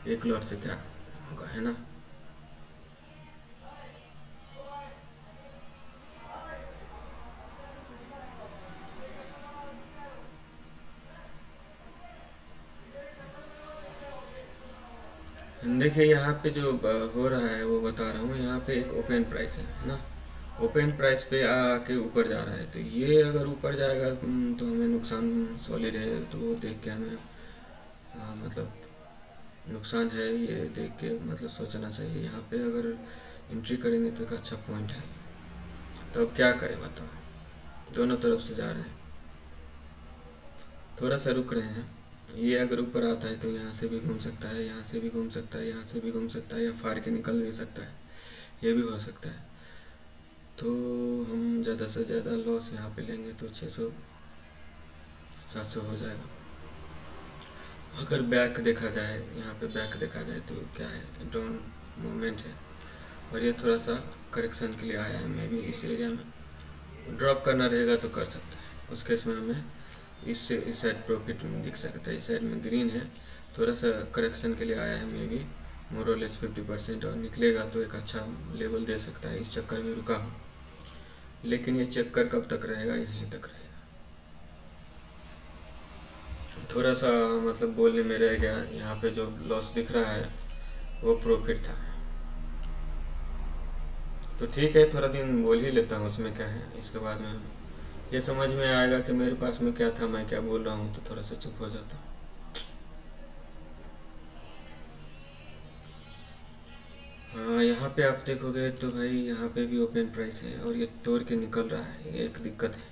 एक लॉट से क्या होगा, है ना। देखिए, यहाँ पे जो हो रहा है वो बता रहा हूँ। यहाँ पे एक ओपन प्राइस है ना, ओपन प्राइस पे आके ऊपर जा रहा है, तो ये अगर ऊपर जाएगा तो हमें नुकसान सॉलिड है, तो वो देख के हमें मतलब नुकसान है ये देख के मतलब सोचना चाहिए। यहाँ पे अगर एंट्री करेंगे तो एक अच्छा पॉइंट है, तो अब क्या करें बताओ। दोनों तरफ से जा रहे हैं, थोड़ा सा रुक रहे हैं। ये अगर ऊपर आता है तो यहाँ से भी घूम सकता है, यहाँ से भी घूम सकता है, यहाँ से भी घूम सकता है, या फाड़ के निकल भी सकता है, ये भी हो सकता है। तो हम ज़्यादा से ज़्यादा लॉस यहाँ पे लेंगे तो 600-700 हो जाएगा। अगर बैक देखा जाए, यहाँ पे बैक देखा जाए तो क्या है, डाउन मूवमेंट है, और ये थोड़ा सा करेक्शन के लिए आया है। मे भी इस एरिया में ड्रॉप करना रहेगा तो कर सकते हैं, उस केस में हमें इससे इस साइड प्रॉफिट दिख सकता है। इस साइड में ग्रीन है, थोड़ा सा करेक्शन के लिए आया है, मे बी मोरलेस 50%, और निकलेगा तो एक अच्छा लेवल दे सकता है। इस चक्कर में रुका हूँ, लेकिन ये चक्कर कब तक रहेगा, यहीं तक रहेगा। थोड़ा सा मतलब बोलने में रह गया, यहाँ पे जो लॉस दिख रहा है वो प्रॉफिट था। तो ठीक है, थोड़ा दिन बोल ही लेता हूँ, उसमें क्या है। इसके बाद में ये समझ में आएगा कि मेरे पास में क्या था, मैं क्या बोल रहा हूँ, तो थोड़ा सा चुप हो जाता हूँ। हाँ, यहाँ पे आप देखोगे तो भाई यहाँ पे भी ओपन प्राइस है, और ये तोड़ के निकल रहा है, ये एक दिक्कत है।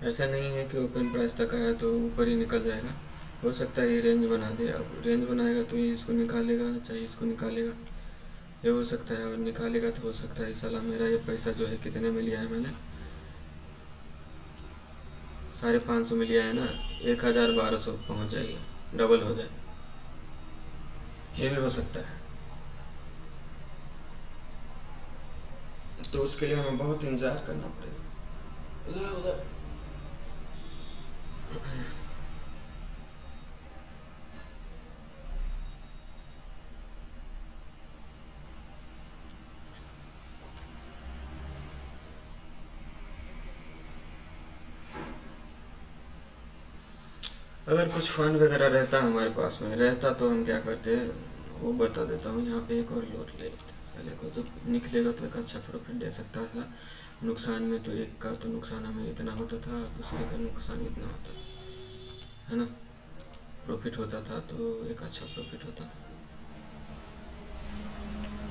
ऐसा नहीं है कि ओपन प्राइस तक आया तो ऊपर ही निकल जाएगा, हो सकता है ये रेंज बना दे। अब रेंज बनाएगा तो ये इसको निकालेगा, चाहे इसको निकालेगा, ये हो सकता है। और निकालेगा तो हो सकता है साला मेरा ये पैसा जो है, कितने में लिया है मैंने, 550 में लिया है ना, 1012 पहुँच जाएगी, डबल हो जाए, ये भी हो सकता है। तो उसके लिए हमें बहुत इंतज़ार करना पड़ेगा। अगर कुछ फंड वगैरह रहता हमारे पास में रहता तो हम क्या करते, वो बता देता हूँ। यहाँ पे एक और लॉट ले लेते हैं, पहले को जब निकलेगा तो एक अच्छा प्रॉफिट दे सकता था। नुकसान में तो एक का तो नुकसान हमें इतना होता था, दूसरे का नुकसान इतना होता था, है ना। प्रॉफिट होता था तो एक अच्छा प्रॉफिट होता था।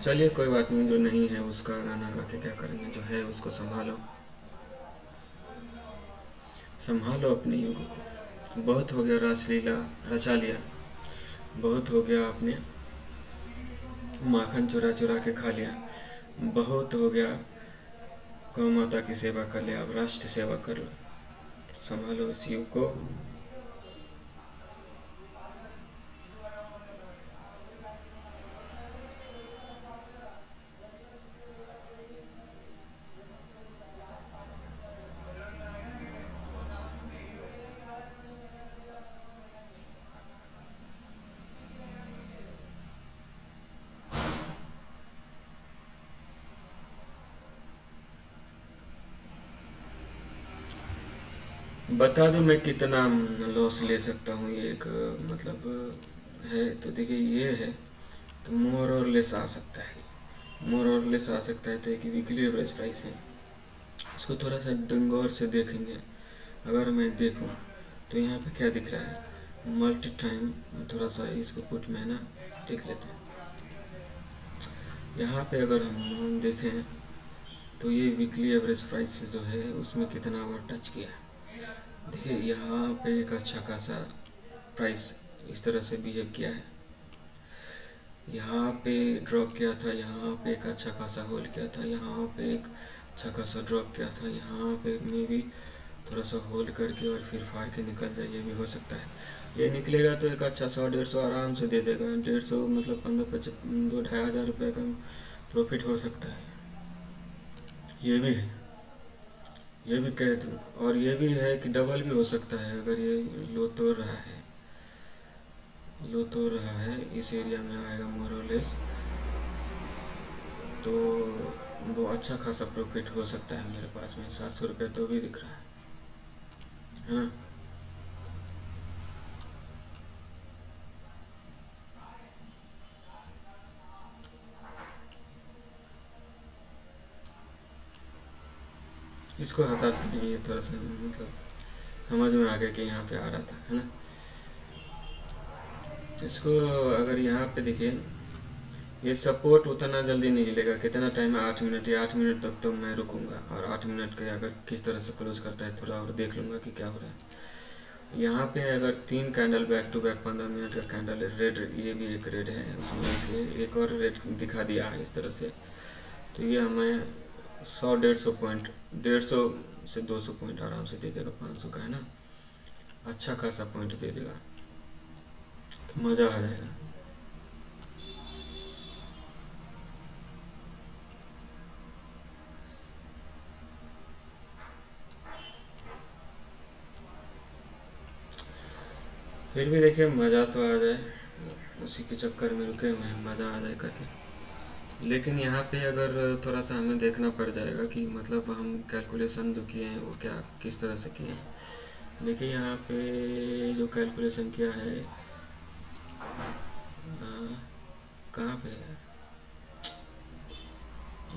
चलिए कोई बात नहीं, जो नहीं है उसका गाना गा के क्या करेंगे, जो है उसको संभालो, संभालो अपने युग को। बहुत हो गया रासलीला रचा लिया, बहुत हो गया आपने माखन चुरा चुरा के खा लिया, बहुत हो गया गौ माता की सेवा कर लिया, अब राष्ट्र सेवा कर लो। संभालो इस युग को। बता दूं मैं कितना लॉस ले सकता हूँ, ये एक मतलब है तो देखिए ये है, तो मोर और लेस आ सकता है, मोर और लेस आ सकता है। तो एक वीकली एवरेज प्राइस है, इसको थोड़ा सा गौर से देखेंगे। अगर मैं देखूं तो यहाँ पे क्या दिख रहा है, मल्टी टाइम, थोड़ा सा इसको पुट में है ना देख लेते हैं। यहाँ पे अगर हम देखें तो ये वीकली एवरेज प्राइस जो है उसमें कितना बार टच किया है। देखिए यहाँ पे एक अच्छा खासा प्राइस इस तरह से बिहेव किया है, यहाँ पे ड्रॉप किया था, यहाँ पे एक अच्छा खासा होल्ड किया था, यहाँ पे एक अच्छा खासा ड्रॉप किया था, यहाँ पे मे भी थोड़ा सा होल्ड करके और फिर फाड़ के निकल जाए, ये भी हो सकता है। ये निकलेगा तो एक अच्छा 100-150 आराम से दे देगा, 150 मतलब 15-25 2-2,500 रुपये का प्रॉफिट हो सकता है। ये भी है, ये भी कह दूँ, और ये भी है कि डबल भी हो सकता है अगर ये लो तोड़ रहा है, लो तोड़ रहा है इस एरिया में आएगा मोरलेस, तो वो अच्छा खासा प्रॉफिट हो सकता है मेरे पास में। 700 रुपये तो भी दिख रहा है ना। इसको हटाते हैं, ये थोड़ा सा मतलब समझ में आ गया कि यहाँ पे आ रहा था, है ना। इसको अगर यहाँ पे देखिए, ये सपोर्ट उतना जल्दी नहीं हिलेगा, कितना टाइम है 8 मिनट, या 8 मिनट तक तो मैं रुकूंगा, और 8 मिनट के अगर किस तरह से क्लोज करता है थोड़ा और देख लूँगा कि क्या हो रहा है। यहाँ पे अगर 3 candle back to back 15 minute का कैंडल है रेड, ये भी एक रेड है, उसमें एक और रेड दिखा दिया है इस तरह से, तो ये हमें 100-150 पॉइंट, 150 से 200 पॉइंट आराम से दे देगा, 500 का है ना, अच्छा खासा पॉइंट दे देगा, तो मज़ा आ जाएगा। फिर भी देखिए मज़ा तो आ जाए, उसी के चक्कर में रुके हुए हैं, मज़ा आ जाए करके। लेकिन यहाँ पे अगर थोड़ा सा हमें देखना पड़ जाएगा कि मतलब हम कैलकुलेशन जो किए हैं वो क्या किस तरह से किए हैं। देखिए यहाँ पे जो कैलकुलेशन किया है, कहाँ पे है,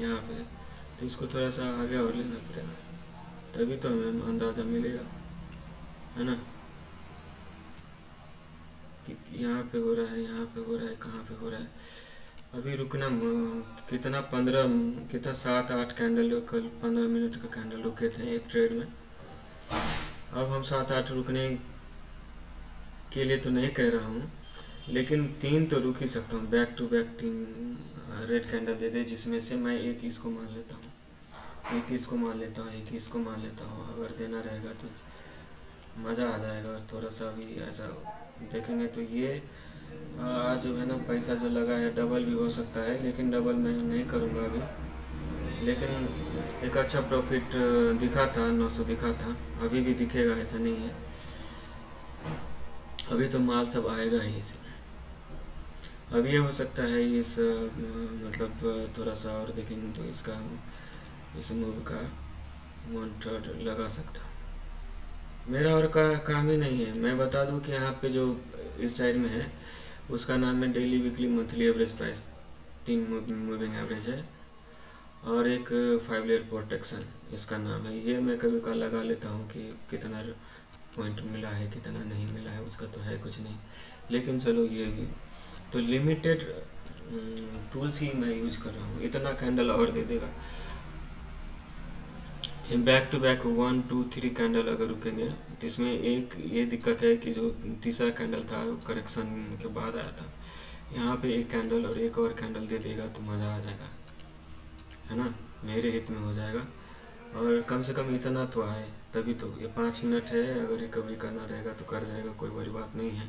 यहाँ पे, तो इसको थोड़ा सा आगे और लेना पड़ेगा, तभी तो हमें अंदाज़ा मिलेगा, है ना, कि यहाँ पे हो रहा है, यहाँ पे हो रहा है, कहाँ पे हो रहा है। अभी रुकना कितना 15 कितना 7-8 कैंडल, कल 15 मिनट का कैंडल रुके थे एक ट्रेड में। अब हम 7-8 रुकने के लिए तो नहीं कह रहा हूँ, लेकिन 3 तो रुक ही सकता हूँ, back to back 3 red candle दे दे, जिसमें से मैं एक इसको मान लेता हूँ, एक इसको मान लेता हूँ, एक इसको मान लेता हूँ। अगर देना रहेगा तो मज़ा आ जाएगा, और थोड़ा सा भी ऐसा देखेंगे तो ये आज जो है ना पैसा जो लगा है डबल भी हो सकता है, लेकिन डबल मैं नहीं करूँगा अभी। लेकिन एक अच्छा प्रॉफिट दिखा था, 900 दिखा था, अभी भी दिखेगा ऐसा नहीं है, अभी तो माल सब आएगा ही इसमें। अब ये हो सकता है इस मतलब थोड़ा सा और देखेंगे तो इसका इस मूव का मॉनिटर लगा सकता, मेरा और का काम ही नहीं है। मैं बता दूं कि यहाँ पे जो इस साइड में है उसका नाम है daily weekly monthly average price, तीन मूविंग एवरेज है, और एक 5 लेयर प्रोटेक्शन इसका नाम है। ये मैं कभी कभार लगा लेता हूँ कि कितना पॉइंट मिला है कितना नहीं मिला है, उसका तो है कुछ नहीं, लेकिन चलो ये भी तो लिमिटेड टूल्स ही मैं यूज कर रहा हूँ। इतना कैंडल और दे देगा, बैक टू बैक 1 2 3 कैंडल अगर रुकेंगे तो इसमें एक ये दिक्कत है कि जो तीसरा कैंडल था करेक्शन के बाद आया था, यहाँ पे एक कैंडल और एक और कैंडल दे देगा तो मज़ा आ जाएगा, है ना, मेरे हित में हो जाएगा। और कम से कम इतना तो आए तभी तो, ये 5 मिनट है, अगर रिकवरी करना रहेगा तो कर जाएगा, कोई बड़ी बात नहीं है।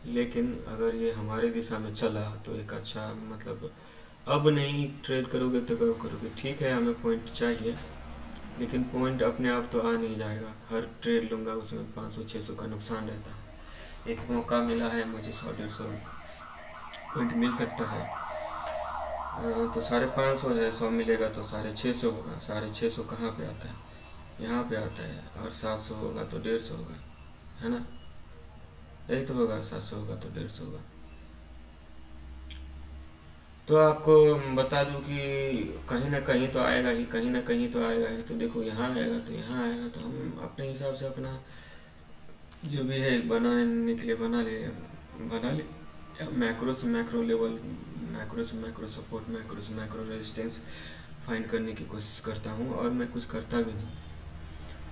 लेकिन अगर ये हमारे दिशा में चला तो एक अच्छा मतलब, अब नहीं ट्रेड करोगे तो कब करोगे, ठीक है हमें पॉइंट चाहिए, लेकिन पॉइंट अपने आप तो आ नहीं जाएगा। हर ट्रेड लूँगा उसमें 500 600 का नुकसान रहता है। एक मौका मिला है मुझे 100 150 पॉइंट मिल सकता है, तो 550 है, 100 मिलेगा तो 650 होगा। 650 कहाँ पे आता है, यहाँ पे आता है, और 700 होगा तो 150 होगा, है ना, यही तो होगा, 700 होगा तो 150 होगा। तो आपको बता दूं कि कहीं ना कहीं तो आएगा ही, कहीं ना कहीं तो आएगा ही। तो देखो यहाँ आएगा तो यहाँ आएगा, तो हम अपने हिसाब से अपना जो भी है बनाने के लिए बना ले मैक्रो से मैक्रो लेवल, मैक्रो से मैक्रो सपोर्ट, मैक्रो से मैक्रो रेजिस्टेंस फाइंड करने की कोशिश करता हूँ। और मैं कुछ करता भी नहीं,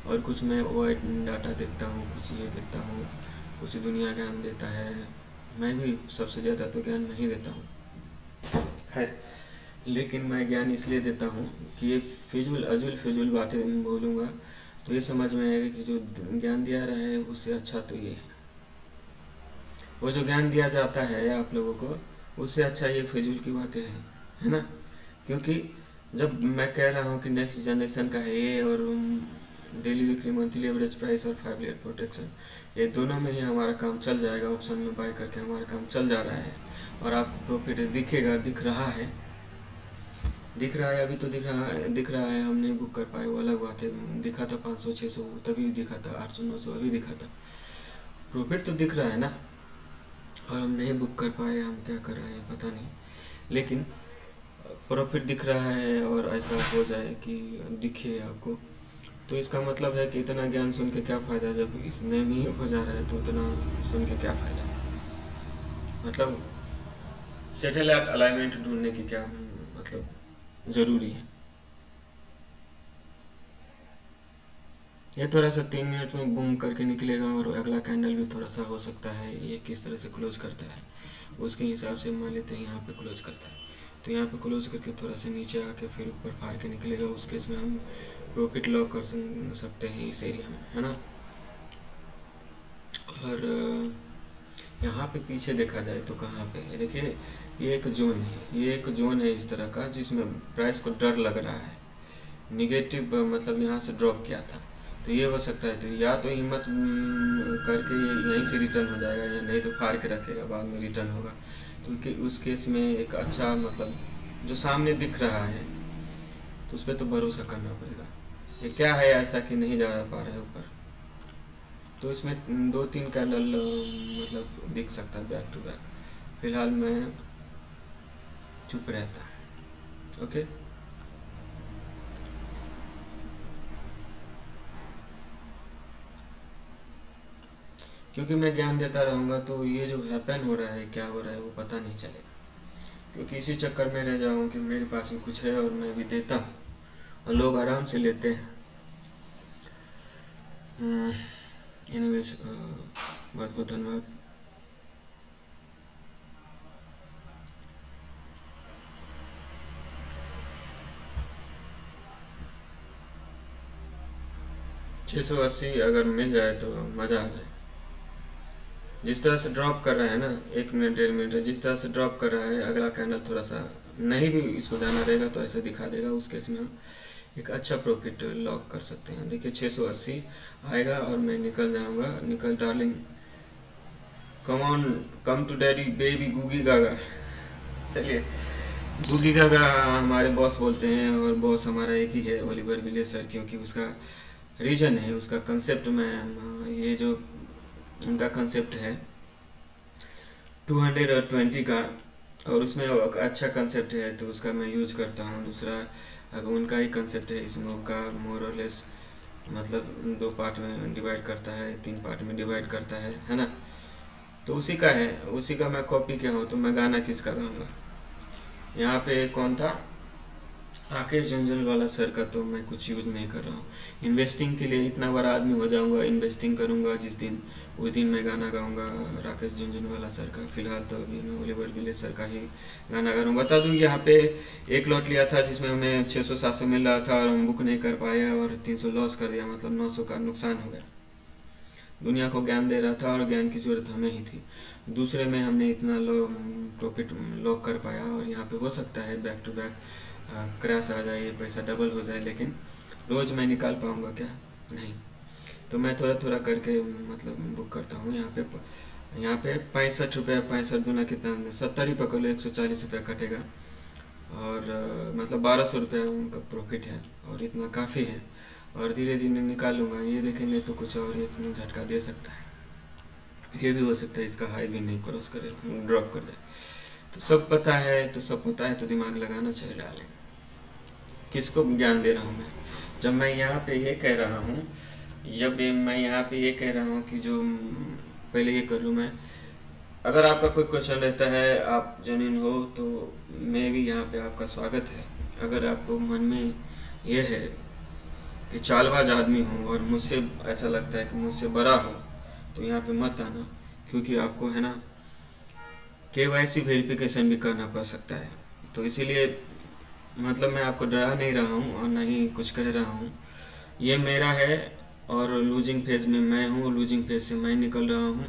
और कुछ मैं वाइड डाटा देखता हूँ, कुछ ये देखता हूँ, कुछ दुनिया ज्ञान देता है। मैं भी सबसे ज़्यादा तो ज्ञान नहीं देता हूँ है, लेकिन मैं ज्ञान इसलिए देता हूँ कि ये फिजूल बातें बोलूँगा तो ये समझ में आएगा कि जो ज्ञान दिया रहा है उससे अच्छा तो ये, वो जो ज्ञान दिया जाता है आप लोगों को उससे अच्छा ये फिजूल की बातें हैं, है ना। क्योंकि जब मैं कह रहा हूँ कि नेक्स्ट जनरेशन का है ये, और daily weekly monthly average price और 5 लेयर प्रोटेक्शन, ये दोनों में ही हमारा काम चल जाएगा। ऑप्शन में बाय करके हमारा काम चल जा रहा है, और आपको प्रॉफिट दिखेगा, दिख रहा है अभी तो दिख रहा है। हम नहीं बुक कर पाए वो अलग बात है, दिखा था 500 600 तभी दिखा था, 800 900 अभी दिखा था, प्रॉफिट तो दिख रहा है ना, और हम नहीं बुक कर पाए, हम क्या कर रहे हैं पता नहीं, लेकिन प्रॉफिट दिख रहा है। और ऐसा हो जाए कि दिखे आपको, तो इसका मतलब है कि इतना ज्ञान सुन के क्या फ़ायदा, जब इसने नहीं हो जा रहा है तो उतना सुन के क्या फ़ायदा, मतलब सेटेलाइट अलाइनमेंट ढूंढने की क्या मतलब ज़रूरी है। ये थोड़ा सा 3 मिनट में बूम करके निकलेगा, और अगला कैंडल भी थोड़ा सा हो सकता है ये किस तरह से क्लोज करता है उसके हिसाब से मान लेते हैं यहाँ पे क्लोज करता है, तो यहाँ पे क्लोज करके थोड़ा सा नीचे आके फिर ऊपर फाड़ के निकलेगा, उस केस में हम प्रॉफिट लॉक कर सकते हैं इस एरिया में, है ना। और यहाँ पे पीछे देखा जाए तो कहाँ पे है, देखिए ये एक जोन है, ये एक जोन है इस तरह का जिसमें प्राइस को डर लग रहा है, निगेटिव मतलब यहाँ से ड्रॉप किया था, तो ये हो सकता है, तो या तो हिम्मत करके ये यहीं से रिटर्न हो जाएगा, या नहीं तो फाड़ के रखेगा बाद में रिटर्न होगा। तो उस केस में एक अच्छा मतलब जो सामने दिख रहा है तो उस पर तो भरोसा करना पड़ेगा। ये क्या है ऐसा कि नहीं जा पा रहा है ऊपर, तो इसमें 2 3 कैंडल मतलब दिख सकता है बैक टू बैक। फिलहाल मैं चुप रहता, ओके। क्योंकि मैं ज्ञान देता रहूँगा तो ये जो हैपन हो रहा है, क्या हो रहा है वो पता नहीं चलेगा, क्योंकि इसी चक्कर में रह जाऊँ कि मेरे पास भी कुछ है और मैं भी देता हूँ और लोग आराम से लेते हैं। एनीवेज बहुत बहुत धन्यवाद। 680 अगर मिल जाए तो मज़ा आ जाए। जिस तरह से ड्रॉप कर रहा है ना, 1 मिनट 1.5 मिनट जिस तरह से ड्रॉप कर रहा है, अगला कैंडल थोड़ा सा नहीं भी इसको जाना रहेगा तो ऐसे दिखा देगा, उस केस में हम एक अच्छा प्रॉफिट लॉक कर सकते हैं। देखिए 680 आएगा और मैं निकल जाऊंगा, निकल darling, come on, come to daddy baby googy gaga. चलिए, गूगी गागा हमारे बॉस बोलते हैं, और बॉस हमारा एक ही है, ओलिवर विले सर, क्योंकि उसका रीजन है, उसका कंसेप्ट में ये जो उनका कंसेप्ट है 220 का, और उसमें अच्छा कंसेप्ट है तो उसका मैं यूज करता हूँ। दूसरा अगर उनका ही कंसेप्ट है, इसमें का मोर और लेस मतलब 2 पार्ट में डिवाइड करता है, 3 पार्ट में डिवाइड करता है ना। तो उसी का है, उसी का मैं कॉपी किया हूँ। तो मैं गाना किसका गाऊंगा, यहाँ पे कौन था, राकेश झुनझुनवाला सर का तो मैं कुछ यूज़ नहीं कर रहा हूँ। इन्वेस्टिंग के लिए इतना बड़ा आदमी हो जाऊंगा, इन्वेस्टिंग करूंगा जिस दिन, उस दिन मैं गाना गाऊंगा राकेश झुनझुनवाला सर का। फिलहाल तो अभी मैं ओलिवर विलेज सर का ही गाना गा रहा हूँ। बता दूँ यहाँ पे एक लॉट लिया था जिसमें हमें 600-700 मिल रहा था और हम बुक नहीं कर पाए और 300 लॉस कर दिया, मतलब 900 का नुकसान हो गया। दुनिया को ज्ञान दे रहा था और ज्ञान की जरूरत हमें ही थी। दूसरे में हमने इतना लो प्रॉफिट लॉक कर पाया, और यहाँ पे हो सकता है बैक टू बैक क्रैश आ जाए, पैसा डबल हो जाए, लेकिन रोज़ मैं निकाल पाऊँगा क्या, नहीं। तो मैं थोड़ा थोड़ा करके मतलब बुक करता हूँ। यहाँ पे 65 रुपये, 65 दूना कितना, 70 ही पकड़ लो, 140 रुपया कटेगा, और मतलब 1200 रुपया उनका प्रॉफिट है, और इतना काफ़ी है। और धीरे धीरे निकालूंगा, ये देखेंगे तो कुछ और इतना झटका दे सकता है। ये भी हो सकता है इसका हाई भी नहीं क्रॉस करे, ड्रॉप कर दे। तो सब पता है, तो सब पता है तो दिमाग लगाना चाहिए डाले। किसको ज्ञान दे रहा हूँ मैं, जब मैं यहाँ पे ये कह रहा हूँ, जब मैं यहाँ पे ये कह रहा हूँ कि जो पहले ये कर लूँ मैं। अगर आपका कोई क्वेश्चन रहता है, आप जेन्युइन हो, तो मैं भी यहाँ पे आपका स्वागत है। अगर आपको मन में ये है कि चालबाज आदमी हूँ और मुझसे ऐसा लगता है कि मुझसे बड़ा हो, तो यहाँ पे मत आना, क्योंकि आपको है ना KYC वेरिफिकेशन भी करना पड़ सकता है। तो इसीलिए मतलब मैं आपको डरा नहीं रहा हूँ और ना ही कुछ कह रहा हूँ, ये मेरा है और लूजिंग फेज में मैं हूँ, लूजिंग फेज से मैं निकल रहा हूँ,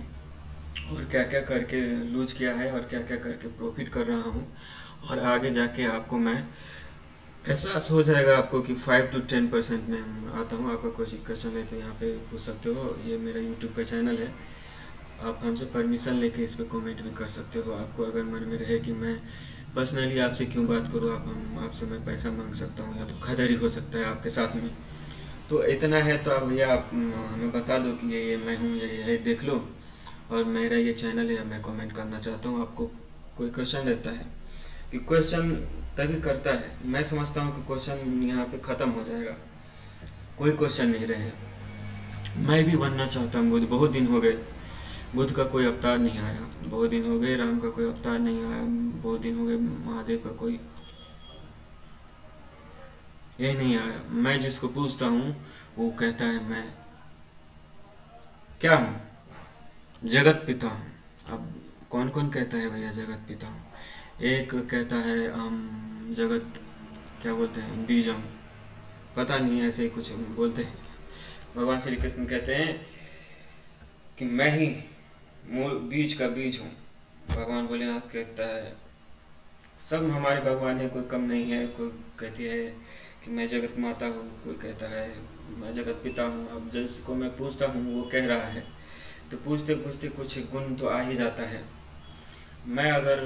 और क्या क्या करके लूज किया है और क्या क्या करके प्रॉफिट कर रहा हूँ। और आगे जाके आपको मैं एहसास हो जाएगा आपको कि 5 to 10% में आता हूँ। आपका कोई क्वेश्चन है तो यहाँ पे पूछ सकते हो, ये मेरा यूट्यूब का चैनल है, आप हमसे परमिशन लेके इस पर कमेंट भी कर सकते हो। आपको अगर मन में रहे कि मैं पर्सनली आपसे क्यों बात करूँ, आपसे मैं पैसा मांग सकता हूँ, या तो खरीदारी हो सकता है आपके साथ में, तो इतना है तो आप भैया आप हमें बता दो कि ये मैं हूँ, ये है, देख लो। और मेरा ये चैनल है, मैं कमेंट करना चाहता हूँ। आपको कोई क्वेश्चन रहता है कि क्वेश्चन तभी करता है, मैं समझता हूँ कि क्वेश्चन यहाँ पे ख़त्म हो जाएगा, कोई क्वेश्चन नहीं रहे। मैं भी बनना चाहता हूँ बुद्ध, बहुत दिन हो गए बुद्ध का कोई अवतार नहीं आया, बहुत दिन हो गए राम का कोई अवतार नहीं आया, बहुत दिन हो गए महादेव का कोई ये नहीं आया। मैं जिसको पूछता हूँ वो कहता है मैं क्या हूँ, जगत पिता हूँ। अब कौन कौन कहता है भैया जगत पिता हूँ, एक कहता है हम जगत क्या बोलते हैं बीजम, पता नहीं ऐसे ही कुछ बोलते हैं। भगवान श्री कृष्ण कहते हैं कि मैं ही मूल बीज का बीज हूँ। भगवान भोलेनाथ कहता है, सब हमारे भगवान है, कोई कम नहीं है। कोई कहती है कि मैं जगत माता हूँ, कोई कहता है मैं जगत पिता हूँ। अब जिसको मैं पूछता हूँ वो कह रहा है, तो पूछते पूछते कुछ गुण तो आ ही जाता है। मैं अगर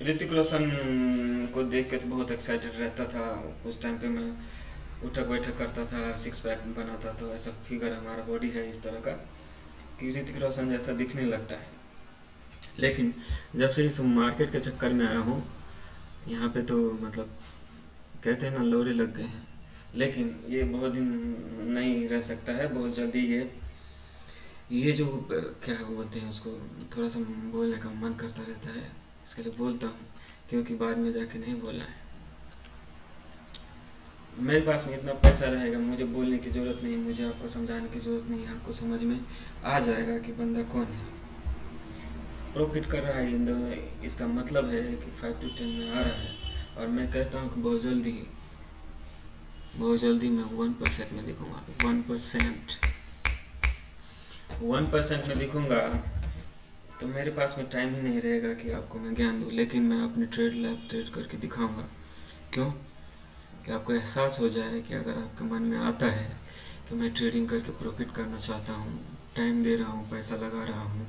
ऋतिक रोशन को देख के तो बहुत एक्साइटेड रहता था, उस टाइम पे मैं उठक बैठक करता था, 6 पैक बनाता, तो ऐसा फिगर हमारा बॉडी है इस तरह का कि ऋतिक रोशन जैसा दिखने लगता है। लेकिन जब से इस मार्केट के चक्कर में आया हूँ यहाँ पे, तो मतलब कहते हैं ना लोरे लग गए हैं। लेकिन ये बहुत दिन नहीं रह सकता है, बहुत जल्दी ये जो क्या बोलते हैं उसको, थोड़ा सा बोलने का मन करता रहता है, इसके लिए बोलता हूँ, क्योंकि बाद में जाके नहीं बोलना है। मेरे पास में इतना पैसा रहेगा, मुझे बोलने की ज़रूरत नहीं, मुझे आपको समझाने की ज़रूरत नहीं, आपको समझ में आ जाएगा कि बंदा कौन है। प्रॉफिट कर रहा है, इसका मतलब है कि 5 to 10 में आ रहा है। और मैं कहता हूँ कि बहुत जल्दी मैं 1% में दिखूँगा, 1% में दिखूँगा। तो मेरे पास में टाइम ही नहीं रहेगा कि आपको मैं ज्ञान दूँ, लेकिन मैं अपने ट्रेड करके दिखाऊँगा। क्यों? कि आपको एहसास हो जाए कि अगर आपके मन में आता है कि मैं ट्रेडिंग करके प्रॉफिट करना चाहता हूँ, टाइम दे रहा हूँ, पैसा लगा रहा हूँ,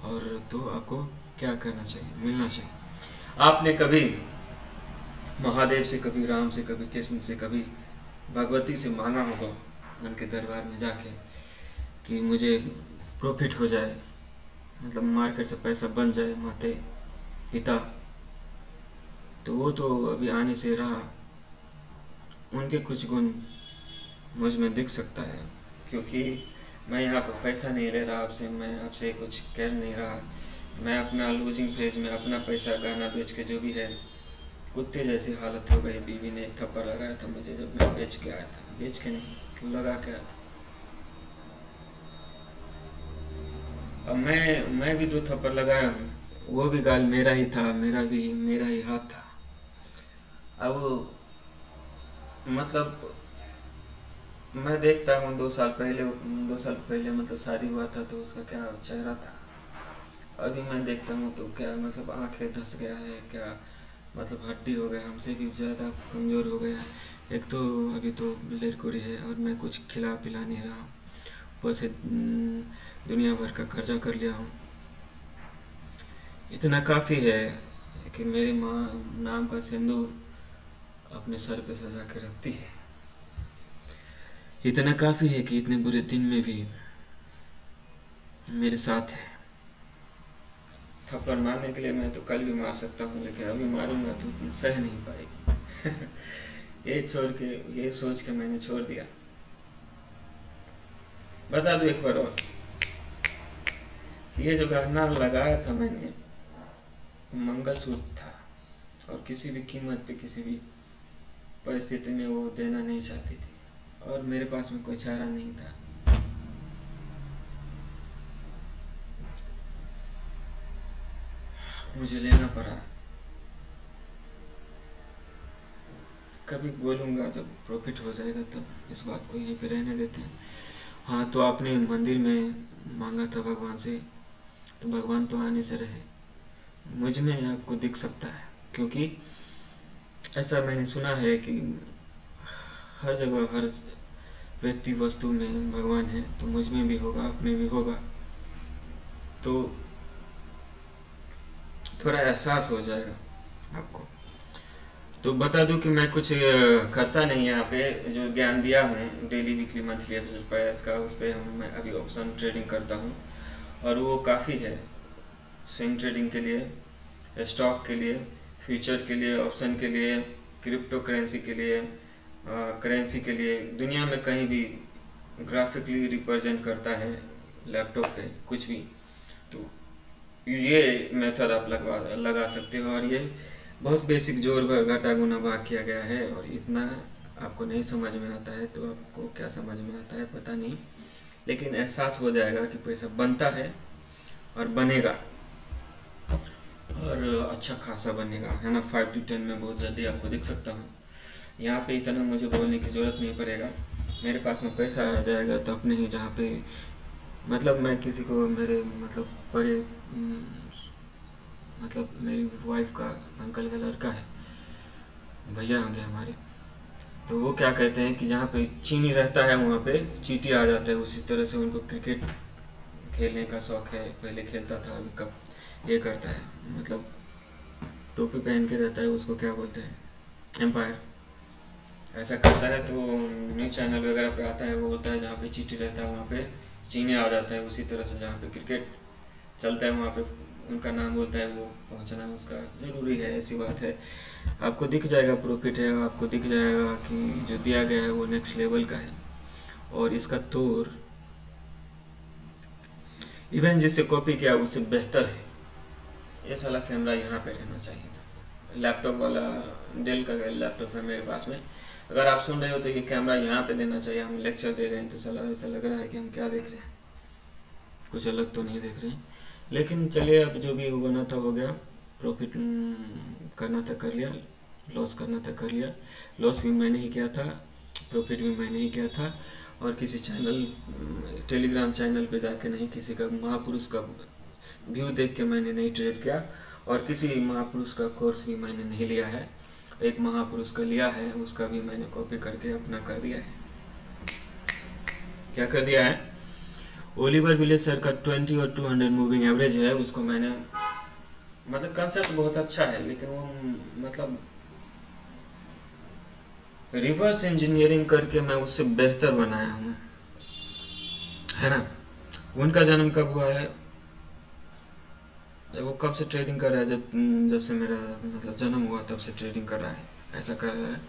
और तो आपको क्या करना चाहिए, मिलना चाहिए। आपने कभी महादेव से, कभी राम से, कभी कृष्ण से, कभी भगवती से मांगा होगा उनके दरबार में जाके कि मुझे प्रॉफिट हो जाए, मतलब मार्केट से पैसा बन जाए माते पिता, तो वो तो अभी आने से रहा। उनके कुछ गुण मुझ में दिख सकता है, क्योंकि मैं यहाँ पर पैसा नहीं ले रहा आपसे, मैं आपसे कुछ कह नहीं रहा। मैं अपना लूजिंग फेज में अपना पैसा गाना बेच के जो भी है, कुत्ते जैसी हालत हो गई। बीवी ने एक थप्पड़ लगाया था मुझे जब मैं बेच के आया था, बेच के नहीं लगा के आया था। अब मैं भी 2 थप्पड़ लगाया हूँ, वो भी गाल मेरा ही था, मेरा ही हाथ था। अब मतलब मैं देखता हूँ 2 साल पहले मतलब शादी हुआ था तो उसका क्या चेहरा था, अभी मैं देखता हूँ तो क्या मतलब आंखें धस गया है, क्या मतलब हड्डी हो गया, हमसे भी ज़्यादा कमज़ोर हो गया है। एक तो अभी तो लड़कोड़ी है और मैं कुछ खिला पिला नहीं रहा, ऊपर से दुनिया भर का कर्जा कर लिया हूँ। इतना काफ़ी है कि मेरी माँ नाम का सिंदूर अपने सर पे सजा के रखती है। इतना काफ़ी है कि इतने बुरे दिन में भी मेरे साथ है। थप्पड़ मारने के लिए मैं तो कल भी मार सकता हूँ, लेकिन अभी मारूंगा तो सह नहीं पाएगी। ये सोच के मैंने छोड़ दिया। बता दूं एक बार और, ये जो गहना लगाया था मैंने, मंगलसूत्र था, और किसी भी कीमत पे, किसी भी परिस्थिति में वो देना नहीं चाहती थी, और मेरे पास में कोई चारा नहीं था। मुझे लेना पड़ा। कभी बोलूँगा जब प्रॉफिट हो जाएगा तब, इस बात को यहीं पे रहने देते हैं। हाँ, तो आपने मंदिर में मांगा था भगवान से, तो भगवान तो आने से रहे। मुझ में आपको दिख सकता है, क्योंकि ऐसा मैंने सुना है कि हर जगह हर व्यक्ति वस्तु में भगवान है, तो मुझ में भी होगा, आप में भी होगा, तो थोड़ा एहसास हो जाएगा आपको। तो बता दूं कि मैं कुछ करता नहीं यहाँ पे, जो ज्ञान दिया हूँ daily weekly monthly episode price का, उस पर मैं अभी ऑप्शन ट्रेडिंग करता हूँ, और वो काफ़ी है स्विंग ट्रेडिंग के लिए, स्टॉक के लिए, फ्यूचर के लिए, ऑप्शन के लिए, क्रिप्टो करेंसी के लिए, करेंसी के लिए। दुनिया में कहीं भी ग्राफिकली रिप्रेजेंट करता है लैपटॉप पे कुछ भी, तो ये मेथड आप लगा सकते हो। और ये बहुत बेसिक जोड़ घटा गुना भाग किया गया है, और इतना आपको नहीं समझ में आता है तो आपको क्या समझ में आता है पता नहीं, लेकिन एहसास हो जाएगा कि पैसा बनता है और बनेगा, और अच्छा खासा बनेगा, है ना। 5 to 10 में बहुत जल्दी आपको दिख सकता हूँ। यहाँ पे इतना मुझे बोलने की ज़रूरत नहीं पड़ेगा, मेरे पास में पैसा आ जाएगा तो अपने ही जहाँ पे, मतलब मैं किसी को मेरे मतलब बड़े मतलब मेरी वाइफ का अंकल का लड़का है, भैया होंगे हमारे, तो वो क्या कहते हैं कि जहाँ पे चीनी रहता है वहाँ पे चींटी आ जाता है। उसी तरह से उनको क्रिकेट खेलने का शौक है, पहले खेलता था, अभी कब ये करता है, मतलब टोपी पहन के रहता है, उसको क्या बोलते हैं, एम्पायर, ऐसा करता है। तो न्यूज़ चैनल वगैरह पे आता है, वो बोलता है जहाँ पे चींटी रहता है वहाँ पे चीनी आ जाता है। उसी तरह से जहाँ पे क्रिकेट चलता है वहाँ पे उनका नाम बोलता है, वो पहुँचना उसका ज़रूरी है, ऐसी बात है। आपको दिख जाएगा प्रॉफिट है, आपको दिख जाएगा कि जो दिया गया है वो नेक्स्ट लेवल का है, और इसका तौर इवन जिससे कॉपी किया उससे बेहतर है। ये साला कैमरा यहाँ पे रहना चाहिए था, लैपटॉप वाला डेल का लैपटॉप है मेरे पास में। अगर आप सुन रहे हो तो ये कैमरा यहाँ पे देना चाहिए। हम लेक्चर दे रहे हैं तो साला ऐसा लग रहा है कि हम क्या देख रहे हैं, कुछ अलग तो नहीं देख रहे हैं। लेकिन चलिए, अब जो भी बना था हो गया, प्रॉफिट करना था कर लिया, लॉस करना था कर लिया। लॉस भी मैंने ही किया था, प्रॉफिट भी मैंने ही किया था, और किसी चैनल टेलीग्राम चैनल पे जाके नहीं, किसी का महापुरुष का व्यू देख के मैंने नहीं ट्रेड किया, और किसी महापुरुष का कोर्स भी मैंने नहीं लिया है। एक महापुरुष का लिया है, उसका भी मैंने कॉपी करके अपना कर दिया है। क्या कर दिया है, ओलिवर विलेज सर का 20 और 200 मूविंग एवरेज है, उसको मैंने, मतलब कंसेप्ट बहुत अच्छा है, लेकिन वो मतलब रिवर्स इंजीनियरिंग करके मैं उससे बेहतर बनाया हूँ, है ना। उनका जन्म कब हुआ है, वो कब से ट्रेडिंग कर रहा है, जब जब से मेरा मतलब जन्म हुआ तब से ट्रेडिंग कर रहा है, ऐसा कर रहा है।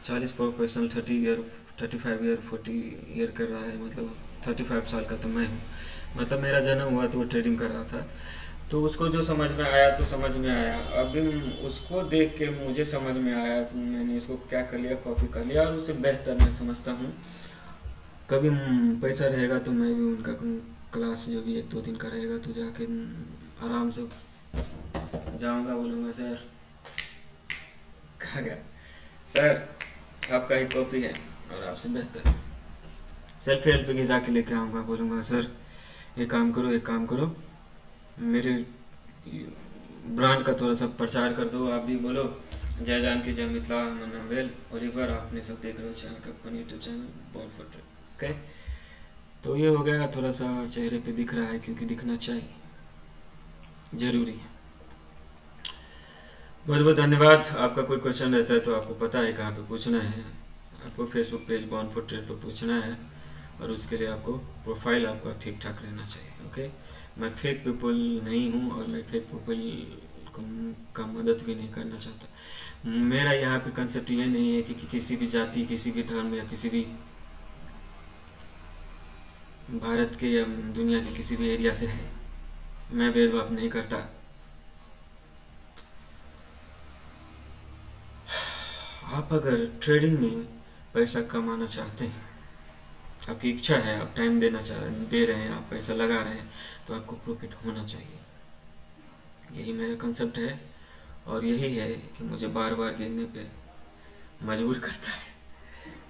40 प्रोफेशनल, 30 ईयर, 35 ईयर, 40 ईयर कर रहा है, मतलब 35 साल का तो मैं हूँ। मतलब मेरा जन्म हुआ तो वो ट्रेडिंग कर रहा था, तो उसको जो समझ में आया तो समझ में आया। अभी उसको देख के मुझे समझ में आया, मैंने इसको क्या कर लिया, कॉपी कर लिया और उससे बेहतर मैं समझता हूँ। कभी पैसा रहेगा तो मैं भी उनका क्लास जो भी 1-2 दिन का रहेगा तो जाके आराम से जाऊंगा, बोलूँगा सर, कहा गया सर आपका ही कॉपी है और आपसे बेहतर। सेल्फ हेल्प की जाके लेके आऊँगा, बोलूँगा सर एक काम करो, एक काम करो, मेरे ब्रांड का थोड़ा सा प्रचार कर दो, आप भी बोलो जय जानकी जय मिथिला मनवेल ओलिवर, आपने सब देख रहे हो चैनल का अपन YouTube channel born for trade. Okay, तो ये हो गया, थोड़ा सा चेहरे पे दिख रहा है क्योंकि दिखना चाहिए, जरूरी है। बहुत बहुत धन्यवाद। आपका कोई क्वेश्चन रहता है तो आपको पता है कहाँ पे पूछना है, आपको Facebook page born for trade पर पूछना है और उसके लिए आपको प्रोफाइल आपका ठीक ठाक रहना चाहिए। ओके, मैं फेक पीपल नहीं हूँ और मैं फेक पीपल का मदद भी नहीं करना चाहता। मेरा यहाँ पे कंसेप्ट ये नहीं है कि किसी भी जाति, किसी भी धर्म या किसी भी भारत के या दुनिया के किसी भी एरिया से है, मैं भेदभाव नहीं करता। आप अगर ट्रेडिंग में पैसा कमाना चाहते हैं, आपकी इच्छा है, आप टाइम दे रहे हैं, आप पैसा लगा रहे हैं, तो आपको प्रॉफिट होना चाहिए। यही मेरा कंसेप्ट है और यही है कि मुझे बार बार गिरने पे मजबूर करता है।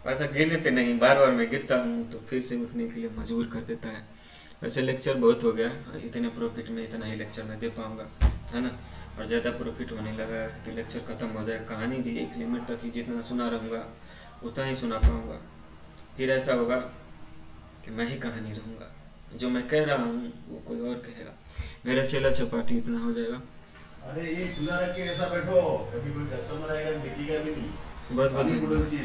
पैसा गिरने पे नहीं, बार बार मैं गिरता हूँ तो फिर से उठने के लिए मजबूर कर देता है। वैसे लेक्चर बहुत हो गया, इतने प्रॉफिट में इतना ही लेक्चर मैं दे पाऊँगा, है ना। और ज़्यादा प्रॉफिट होने लगा तो लेक्चर ख़त्म हो जाए। कहानी भी एक लिमिट तक ही जितना सुना रहूँगा उतना ही सुना पाऊँगा, फिर ऐसा होगा कि मैं ही कहानी रहूँगा, जो मैं कह रहा हूँ वो कोई और कहेगा, मेरा चेला चपाटी इतना हो जाएगा। अरे ये चूल्हा रख के ऐसा बैठो, कभी कोई कस्टमर आएगा दिखेगा भी नहीं। बहुत बहुत पानी धन्यवाद। बोलो चाहिए।